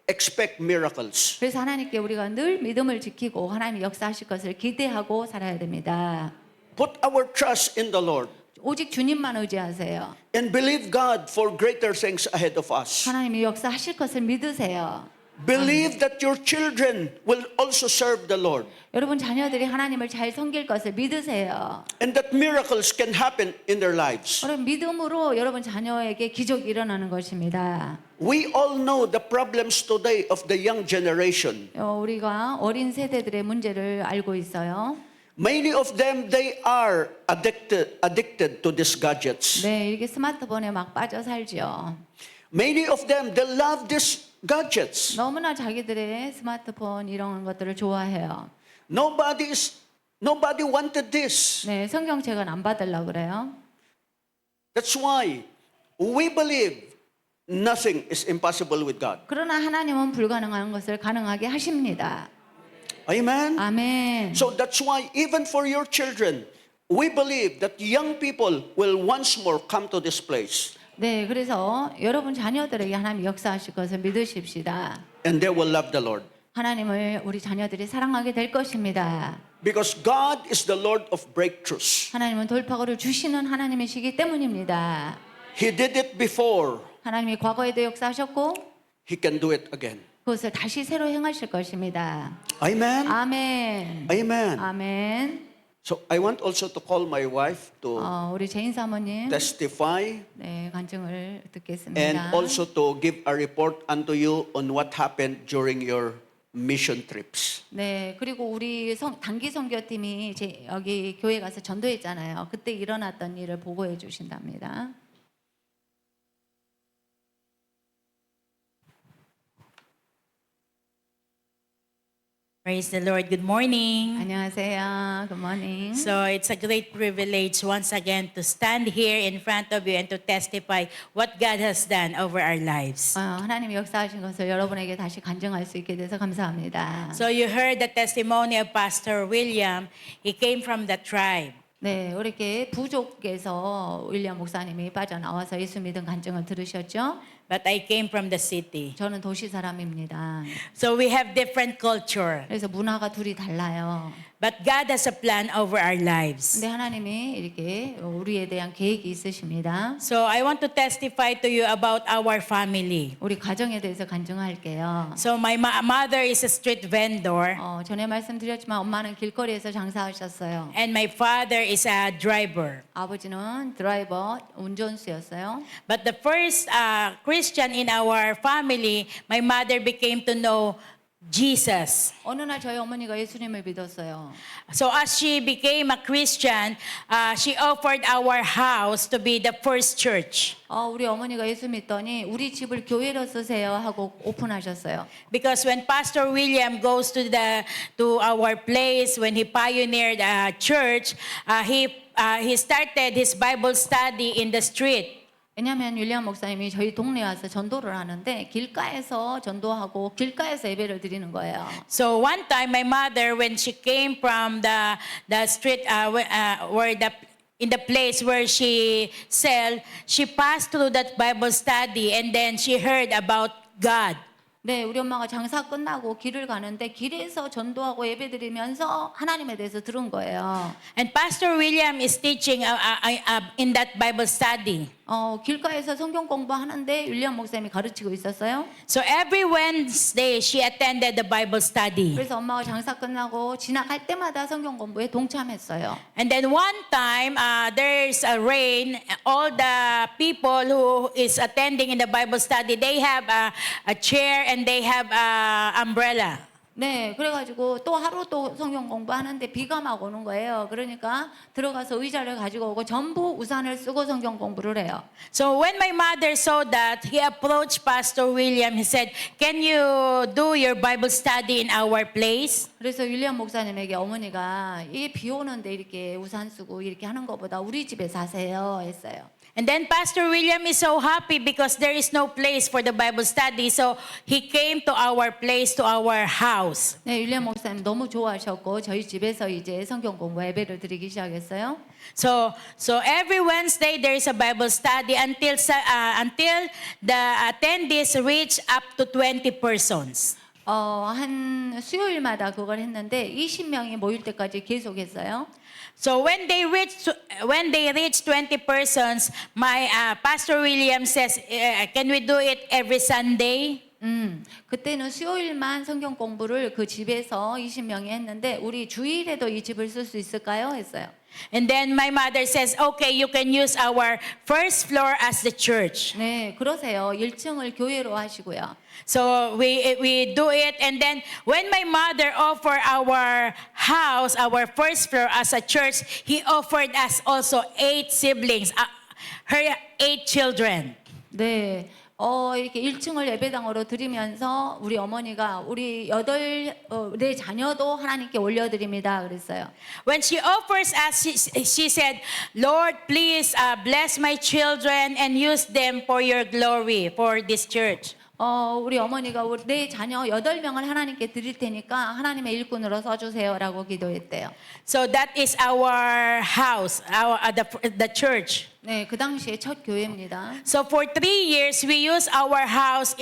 expect miracles. 그래서 하나님께 우리가 늘 믿음을 지키고 하나님이 역사하실 것을 기대하고 살아야 됩니다. Put our trust in the Lord 오직 주님만 의지하세요. and believe God for greater things ahead of us. 하나님이 역사하실 것을 믿으세요. Believe that your children will also serve the Lord 여러분 자녀들이 하나님을 잘 섬길 것을 믿으세요. and that miracles can happen in their lives. 여러분 믿음으로 여러분 자녀에게 기적이 일어나는 것입니다. We all know the problems today of the young generation. 우리가 어린 세대들의 문제를 알고 있어요. Many of them, they are addicted to these gadgets. 네, 이렇게 스마트폰에 막 빠져 살죠. Many of them, they love these gadgets. 너무나 자기들의 스마트폰 이런 것들을 좋아해요. Nobody wanted this. 네, 성경책은 안 받으려고 그래요. That's why we believe nothing is impossible with God. 그러나 하나님은 불가능한 것을 가능하게 하십니다. Amen? 아멘. So that's why even for your children, we believe that young people will once more come to this place 네, 그래서 여러분 자녀들에게 하나님 역사하실 것을 믿으십시다. and they will love the Lord. 하나님을 우리 자녀들이 사랑하게 될 것입니다. Because God is the Lord of breakthroughs. 하나님은 돌파구를 주시는 하나님이시기 때문입니다. He did it before. 하나님이 과거에도 역사하셨고 He can do it again. 그것을 다시 새로 행하실 것입니다. Amen? 아멘. Amen. 아멘. So I want also to call my wife to 우리 제인 사모님 testify 네, 간증을 듣겠습니다. and also to give a report unto you on what happened during your mission trips. 네, 그리고 우리 단기 선교팀이 여기 교회 가서 전도했잖아요. 그때 일어났던 일을 보고해 주신답니다. Praise the Lord. Good morning. 안녕하세요. Good morning. So it's a great privilege once again to stand here in front of you and to testify what God has done over our lives. 하나님이 역사하신 것을 여러분에게 다시 간증할 수 있게 돼서 감사합니다. So you heard the testimony of Pastor William. He came from the tribe. 네, 이렇게 부족에서 윌리엄 목사님이 빠져나와서 예수 믿은 간증을 들으셨죠? But I came from the city. 저는 도시 사람입니다. So we have different culture. 그래서 문화가 둘이 달라요. But God has a plan over our lives. 근데 하나님이 이렇게 우리에 대한 계획이 있으십니다. So I want to testify to you about our family. 우리 가정에 대해서 간증할게요. So my mother is a street vendor 전에 말씀드렸지만 엄마는 길거리에서 장사하셨어요. and my father is a driver. 아버지는 드라이버, 운전수였어요. But the first Christian in our family, my mother became to know Jesus. 어느 날 저희 어머니가 예수님을 믿었어요. So as she became a Christian, she offered our house to be the first church. 우리 어머니가 예수 믿더니 우리 집을 교회로 쓰세요 하고 오픈하셨어요. Because when Pastor William goes to our place, when he pioneered a church, he started his Bible study in the street. 왜냐하면 윌리엄 목사님이 저희 동네에 와서 전도를 하는데 길가에서 전도하고 길가에서 예배를 드리는 거예요. So one time, my mother, when she came from the street, in the place where she sell, she passed through that Bible study, and then she heard about God. 네, 우리 엄마가 장사 끝나고 길을 가는데 길에서 전도하고 예배드리면서 하나님에 대해서 들은 거예요. And Pastor William is teaching in that Bible study. 길가에서 성경 공부하는데 윌리엄 목사님이 가르치고 있었어요. So every Wednesday, she attended the Bible study. 그래서 엄마가 장사 끝나고 지나갈 때마다 성경 공부에 동참했어요. And then one time, there's a rain. All the people who is attending in the Bible study, they have a chair and they have a umbrella. 네, 그래가지고 또 하루 또 성경 공부하는데 비가 막 오는 거예요. 그러니까 들어가서 의자를 가지고 오고 전부 우산을 쓰고 성경 공부를 해요. So when my mother saw that, he approached Pastor William. He said, "Can you do your Bible study in our place?" 그래서 윌리엄 목사님에게 어머니가 이 비 오는데 이렇게 우산 쓰고 이렇게 하는 것보다 우리 집에 사세요 했어요. And then Pastor William is so happy because there is no place for the Bible study. So he came to our place, to our house. 네, 윌리엄 목사님 너무 좋아하셨고 저희 집에서 이제 성경 공부 예배를 드리기 시작했어요. So every Wednesday there is a Bible study until the attendees reach up to 20 persons. 한 수요일마다 그걸 했는데 20명이 모일 때까지 계속했어요. So when they reach 20 persons, my Pastor William says, "Can we do it every Sunday?" 그때는 수요일만 성경 공부를 그 집에서 20명이 했는데 우리 주일에도 이 집을 쓸 수 있을까요? 했어요. And then my mother says, "Okay, you can use our first floor as the church." 네, 그러세요. 1층을 교회로 하시고요. So we do it, and then when my mother offered our house, our first floor as a church, he offered us also 8 siblings, her 8 children. 네. 이렇게 1층을 예배당으로 드리면서 우리 어머니가 우리 네 자녀도 하나님께 올려드립니다. 그랬어요. When she offers us, she said, "Lord, please bless my children and use them for your glory, for this church." 우리 어머니가 내 자녀 8명을 하나님께 드릴 테니까 하나님의 일꾼으로 써주세요라고 기도했대요. So that is our house, the church. 네, 그 당시에 첫 교회입니다. So for 3 years, we use our house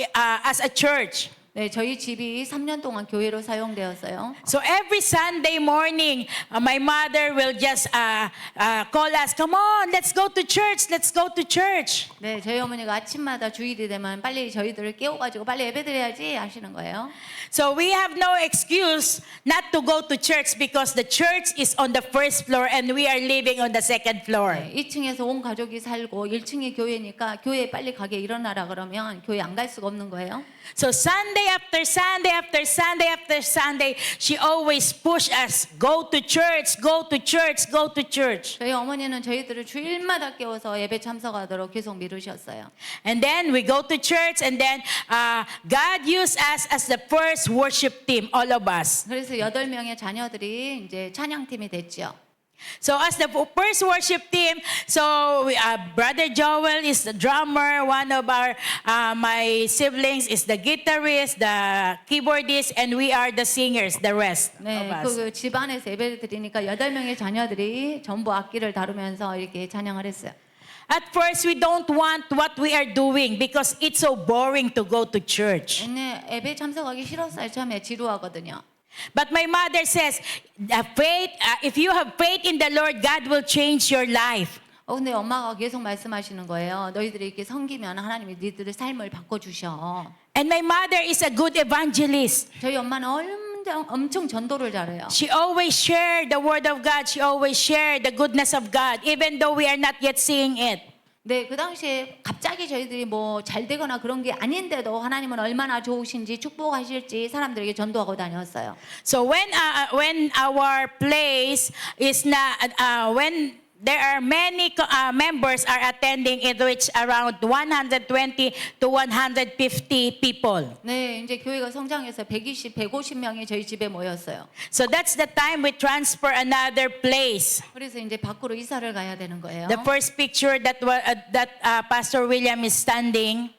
as a church. 네, 저희 집이 3년 동안 교회로 사용되었어요. So every Sunday morning, my mother will just call us, "Come on, let's go to church, let's go to church." 네, 저희 어머니가 아침마다 주일이 되면 빨리 저희들을 깨워가지고 빨리 예배드려야지 하시는 거예요. So we have no excuse not to go to church because the church is on the first floor and we are living on the second floor. 네, 2층에서 온 가족이 살고 1층이 교회니까 교회에 빨리 가게 일어나라 그러면 교회 안 갈 수가 없는 거예요. So Sunday after Sunday after Sunday after Sunday, she always push us, "Go to church, go to church, go to church." 저희 어머니는 저희들을 주일마다 깨워서 예배 참석하도록 계속 미루셨어요. And then we go to church, and then God used us as the first worship team, all of us. 그래서 8명의 자녀들이 이제 찬양팀이 됐죠. So as the first worship team, so Brother Joel is the drummer. One of my siblings is the guitarist, the keyboardist, and we are the singers, the rest 네, of us. 그 집안에서 예배를 드리니까 8명의 자녀들이 전부 악기를 다루면서 이렇게 찬양을 했어요. At first, we don't want what we are doing because it's so boring to go to church. 네, 예배 참석하기 싫었어요. 처음에 지루하거든요. But my mother says, if you have faith in the Lord, God will change your life. 근데 엄마가 계속 말씀하시는 거예요. 너희들이 이렇게 섬기면 하나님이 너희들의 삶을 바꿔주셔. And my mother is a good evangelist. 저희 엄마는 엄청 전도를 잘해요. She always shared the word of God. She always shared the goodness of God, even though we are not yet seeing it. 네, 그 당시에 갑자기 저희들이 뭐 잘 되거나 그런 게 아닌데도 하나님은 얼마나 좋으신지 축복하실지 사람들에게 전도하고 다녔어요. So when our place is not, when there are many members are attending, it reach around 120 to 150 people. 네, 이제 교회가 성장해서 120, 150명이 저희 집에 모였어요. So that's the time we transfer another place. 그래서 이제 밖으로 이사를 가야 되는 거예요. The first picture that Pastor William is standing.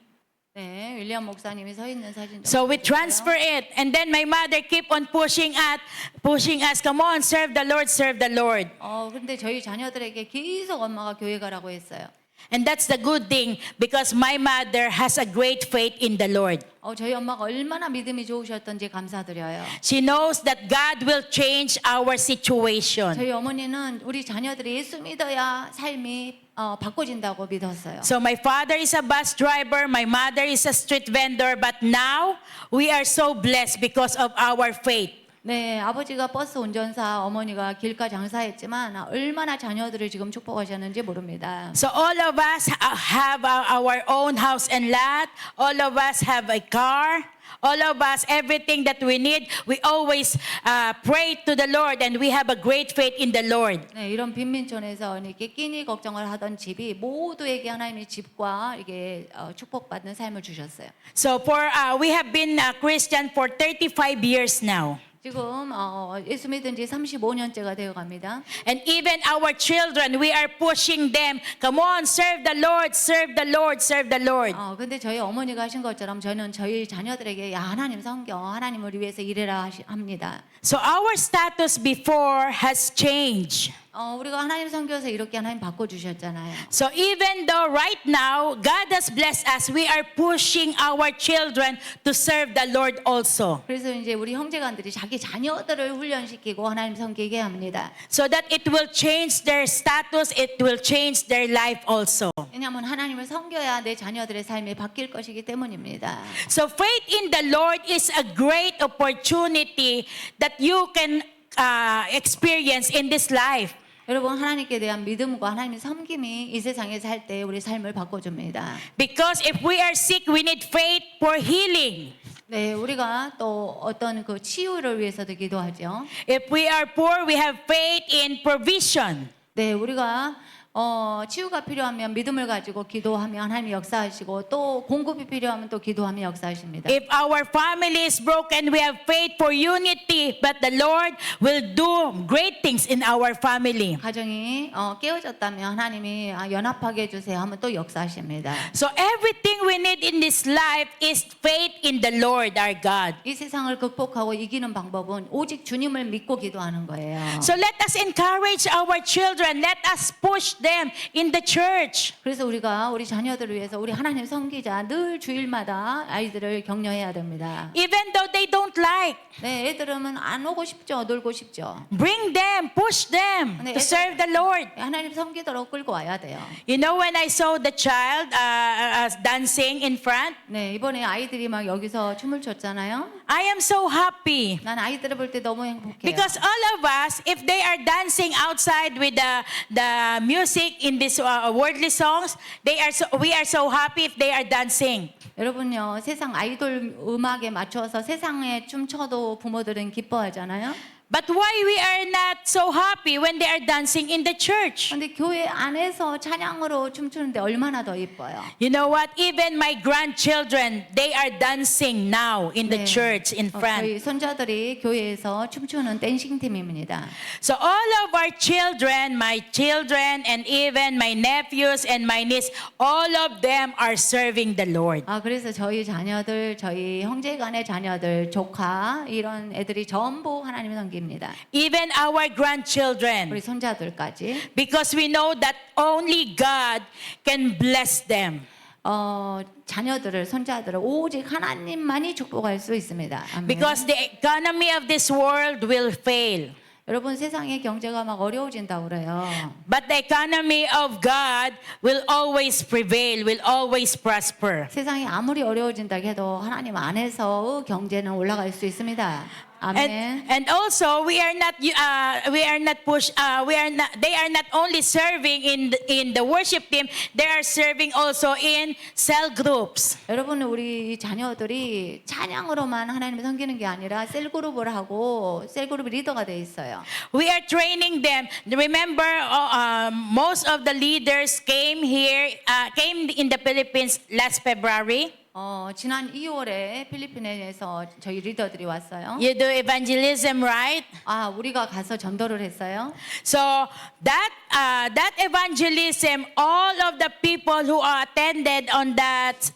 네, 윌리엄 목사님이 서 있는 사진. So we transfer it, and then my mother keep on pushing us. "Come on, serve the Lord, serve the Lord." 근데 저희 자녀들에게 계속 엄마가 교회 가라고 했어요. And that's the good thing because my mother has a great faith in the Lord. 저희 엄마가 얼마나 믿음이 좋으셨던지 감사드려요. She knows that God will change our situation. 저희 어머니는 우리 자녀들이 예수 믿어야 삶이 바꿔진다고 믿었어요. So my father is a bus driver, my mother is a street vendor, but now we are so blessed because of our faith. 네, 아버지가 버스 운전사, 어머니가 길가 장사했지만 얼마나 자녀들을 지금 축복하셨는지 모릅니다. So all of us have our own house and lot. All of us have a car. All of us, everything that we need, we always pray to the Lord and we have a great faith in the Lord. 네, 이런 빈민촌에서 이렇게 끼니 걱정을 하던 집이 모두에게 하나님의 집과 이게 축복받는 삶을 주셨어요. So we have been a Christian for 35 years now. 지금 예수 믿은 지 35년째가 되어 갑니다. And even our children, we are pushing them. Come on, serve the Lord, serve the Lord, serve the Lord. 근데 저희 어머니가 하신 것처럼 저는 저희 자녀들에게 야 하나님 섬겨 하나님을 위해서 일해라 합니다. So our status before has changed. 우리가 하나님 섬겨서 이렇게 하나님 바꿔주셨잖아요. So even though right now God has blessed us, we are pushing our children to serve the Lord also. 그래서 이제 우리 형제간들이 자기 자녀들을 훈련시키고 하나님 섬기게 합니다. So that it will change their status, it will change their life also. 왜냐하면 하나님을 섬겨야 내 자녀들의 삶이 바뀔 것이기 때문입니다. So faith in the Lord is a great opportunity that you can experience in this life. 여러분 하나님께 대한 믿음과 하나님의 섬김이 이 세상에 살 때 우리 삶을 바꿔줍니다. Because if we are sick, we need faith for healing. 네, 우리가 또 어떤 그 치유를 위해서도 기도하죠. If we are poor, we have faith in provision. 네, 우리가 치유가 필요하면 믿음을 가지고 기도하면 하나님이 역사하시고 또 공급이 필요하면 또 기도하면 역사하십니다. If our family is broken, we have faith for unity, but the Lord will do great things in our family. 가정이 깨어졌다면 하나님이 연합하게 해주세요 하면 또 역사하십니다. So everything we need in this life is faith in the Lord our God. 이 세상을 극복하고 이기는 방법은 오직 주님을 믿고 기도하는 거예요. So let us encourage our children. Let us push them in the church. 그래서 우리가 우리 자녀들을 위해서 우리 하나님 섬기자 늘 주일마다 아이들을 격려해야 됩니다. Even though they don't like, 네, 애들은 안 오고 싶죠. 놀고 싶죠. bring them, push them 네, to serve the Lord. 하나님 섬기도록 끌고 와야 돼요. You know, when I saw the child dancing in front, 네, 이번에 아이들이 막 여기서 춤을 췄잖아요. I am so happy. 난 아이들을 볼 때 너무 행복해요. Because all of us, if they are dancing outside with the music in these worldly songs, we are so happy if they are dancing. 여러분요, 세상 아이돌 음악에 맞춰서 세상에 춤춰도 부모들은 기뻐하잖아요. But why we are not so happy when they are dancing in the church? 근데 교회 안에서 찬양으로 춤추는데 얼마나 더 이뻐요. You know what? Even my grandchildren, they are dancing now in the 네. church in front. 저희 손자들이 교회에서 춤추는 댄싱 팀입니다. So all of our children, my children, and even my nephews and my niece, all of them are serving the Lord. 그래서 저희 자녀들, 저희 형제간의 자녀들, 조카 이런 애들이 전부 하나님을 섬깁니다. Even our grandchildren. 우리 손자들까지. Because we know that only God can bless them. 자녀들을, 손자들을 오직 하나님만이 축복할 수 있습니다. 아멘. Because the economy of this world will fail. 여러분 세상의 경제가 막 어려워진다고 그래요. But the economy of God will always prevail, will always prosper. 세상이 아무리 어려워진다 해도 하나님 안에서 경제는 올라갈 수 있습니다. 아멘. And also they are not only serving in the worship team, they are serving also in cell groups. 여러분 우리 자녀들이 찬양으로만 하나님을 섬기는 게 아니라 셀그룹을 하고 셀그룹 리더가 돼 있어요. We are training them. Remember, most of the leaders came in the Philippines last February. 지난 2월에 필리핀에서 저희 리더들이 왔어요. You do evangelism, right? 우리가 가서 전도를 했어요. So that evangelism, all of the people who attended on that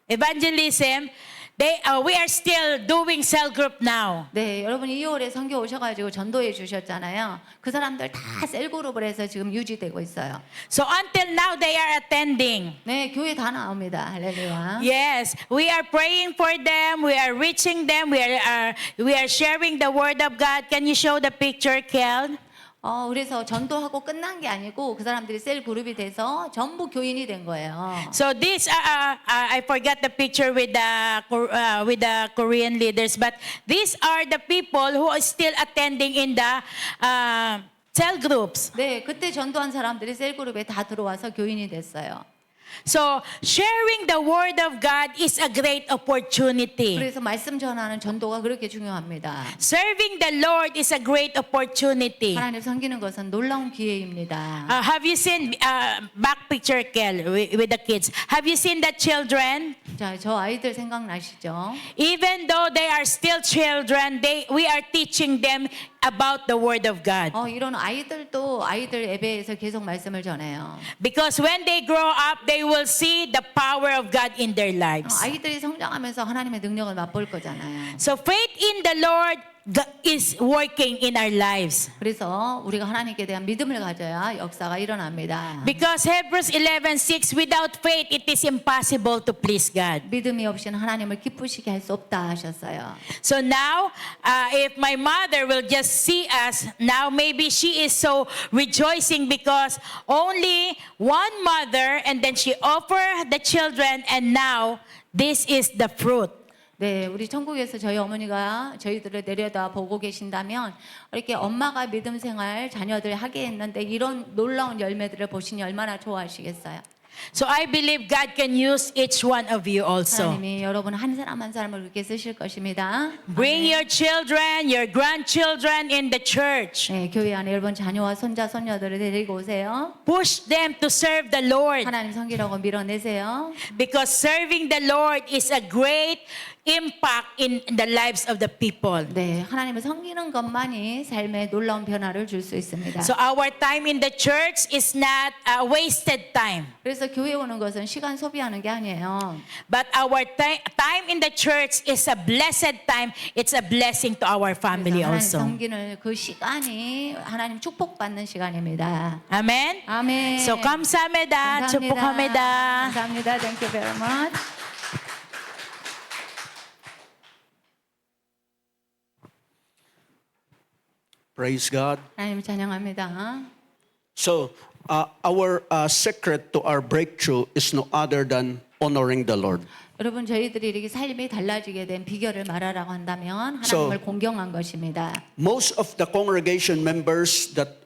evangelism, we are still doing cell group now. 네, 여러분이 2월에 선교 오셔가지고 전도해 주셨잖아요. 그 사람들 다 셀그룹을 해서 지금 유지되고 있어요. So until now, they are attending. 네, 교회 다 나옵니다. 할렐루야. Yes, we are praying for them. We are reaching them. We are sharing the word of God. Can you show the picture, Kel? 그래서 전도하고 끝난 게 아니고 그 사람들이 셀 그룹이 돼서 전부 교인이 된 거예요. So this, I forgot the picture with the Korean leaders, but these are the people who are still attending in the cell groups. 네, 그때 전도한 사람들이 셀 그룹에 다 들어와서 교인이 됐어요. So sharing the word of God is a great opportunity. 그래서 말씀 전하는 전도가 그렇게 중요합니다. Serving the Lord is a great opportunity. 하나님 섬기는 것은 놀라운 기회입니다. Have you seen back picture, Kel, with the kids? Have you seen the children? 자, 저 아이들 생각나시죠? Even though they are still children, we are teaching them about the word of God. 이런 아이들도 아이들 예배에서 계속 말씀을 전해요. Because when they grow up, they will see the power of God in their lives. 아이들이 성장하면서 하나님의 능력을 맛볼 거잖아요. So faith in the Lord is working in our lives. 그래서 우리가 하나님께 대한 믿음을 가져야 역사가 일어납니다. Because Hebrews 11:6, without faith it is impossible to please God. 믿음이 없이는 하나님을 기쁘시게 할 수 없다 하셨어요. So now, if my mother will just see us, now maybe she is so rejoicing because only one mother and then she offered the children and now this is the fruit. 네, 우리 천국에서 저희 어머니가 저희들을 내려다 보고 계신다면 이렇게 엄마가 믿음 생활 자녀들 하게 했는데 이런 놀라운 열매들을 보시니 얼마나 좋아하시겠어요. So I believe God can use each one of you also. 하나님이 여러분 한 사람 한 사람을 그렇게 쓰실 것입니다. Bring your children, your grandchildren in the church. 네, 교회 안에 여러분 자녀와 손자 손녀들을 데리고 오세요. Push them to serve the Lord. 하나님 섬기라고 밀어내세요. Because serving the Lord is a great impact in the lives of the people. 네, 하나님을 섬기는 것만이 삶에 놀라운 변화를 줄 수 있습니다. So our time in the church is not a wasted time. 그래서 교회 오는 것은 시간 소비하는 게 아니에요. But our time in the church is a blessed time. It's a blessing to our family 하나님 also. 섬기는 그 시간이 하나님 축복받는 시간입니다. Amen? 아멘. So 감사합니다. 축복합니다. 감사합니다. Thank you very much. Praise God. 하나님 찬양합니다. So, our secret to our breakthrough is no other than honoring the Lord. 여러분 저희들이 이렇게 삶이 달라지게 된 비결을 말하라고 한다면 So- 하나님을 공경한 것입니다. Most of the congregation members that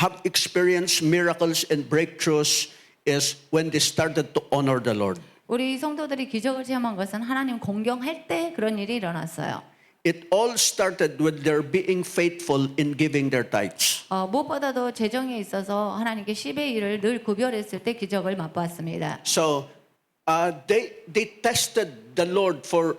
have experienced miracles and breakthroughs is when they started to honor the Lord. 우리 성도들이 기적을 체험한 것은 하나님 공경할 때 그런 일이 일어났어요. It all started with their being faithful in giving their tithes. 무엇보다도 재정에 있어서 하나님께 10의 1을 늘 구별했을 때 기적을 맛보았습니다. So they tested the Lord for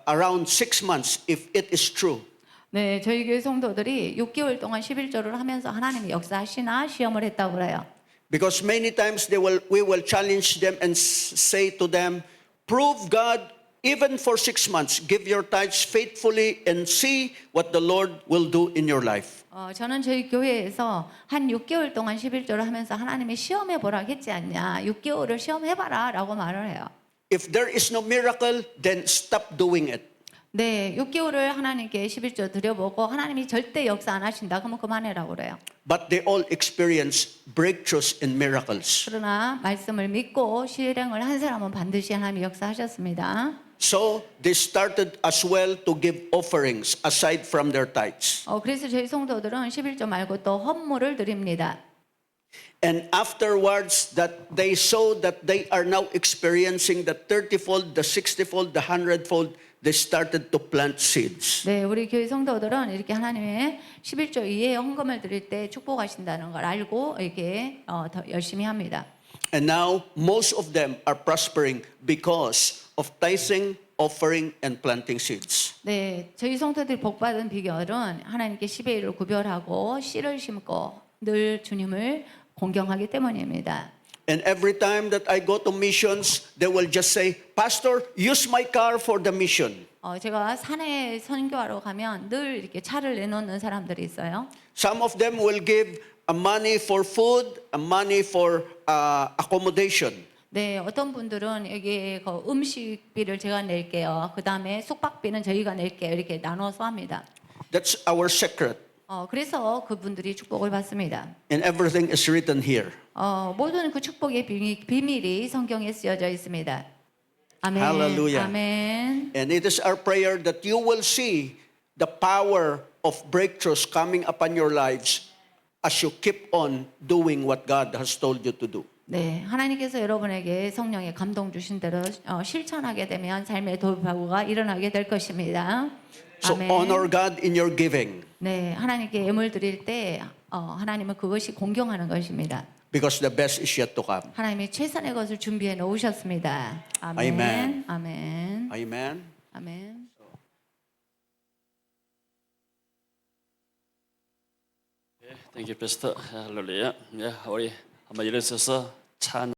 around 6 months if it is true. 네, 저희 교회 성도들이 6개월 동안 11조를 하면서 하나님이 역사하시나 시험을 했다고 그래요. Because many times we will challenge them and say to them, prove God even for 6 months. Give your tithes faithfully and see what the Lord will do in your life. 저는 저희 교회에서 한 6개월 동안 11조를 하면서 하나님이 시험해 보라 했지 않냐. 6개월을 시험해봐라 라고 말을 해요. If there is no miracle, then stop doing it. 네, 6개월을 하나님께 11조 드려보고 하나님이 절대 역사 안 하신다. 그러면 그만해라고 그래요. But they all experience breakthroughs and miracles. 그러나 말씀을 믿고 실행을 한 사람은 반드시 하나님이 역사하셨습니다. So they started as well to give offerings aside from their tithes. 그래서 저희 성도들은 11조 말고 또 헌물을 드립니다. And afterwards, that they saw that they are now experiencing the 30-fold, the 60-fold, the 100-fold, they started to plant seeds. 네, 우리 교회 성도들은 이렇게 하나님의 11조 이외의 헌금을 드릴 때 축복하신다는 걸 알고 이렇게 더 열심히 합니다. And now, most of them are prospering because of tithing, offering, and planting seeds. 네, 저희 성도들이 복받은 비결은 하나님께 10의 1을 구별하고 씨를 심고 늘 주님을 공경하기 때문입니다. And every time that I go to missions, they will just say, Pastor, use my car for the mission. 제가 산에 선교하러 가면 늘 이렇게 차를 내놓는 사람들이 있어요. Some of them will give money for food, money for accommodation. 네, 어떤 분들은 여기 그 음식비를 제가 낼게요. 그 다음에 숙박비는 저희가 낼게요. 이렇게 나눠서 합니다. That's our secret. 그래서 그분들이 축복을 받습니다. And everything is written here. 모든 그 축복의 비밀이 성경에 쓰여져 있습니다. 아멘. Hallelujah. 아멘. And it is our prayer that you will see the power of breakthroughs coming upon your lives as you keep on doing what God has told you to do. 네, 하나님께서 여러분에게 성령의 감동 주신 대로 실천하게 되면 삶의 돌파구가 일어나게 될 것입니다. So 아멘. honor God in your giving 네, 하나님께 예물 드릴 때 하나님은 그것이 공경하는 것입니다. because the best is yet to come. 하나님이 최선의 것을 준비해 놓으셨습니다. 아멘. Amen. 아멘. Amen. 아멘. Thank you, Pastor. 할렐루야. 우리 한번 일어서서 찬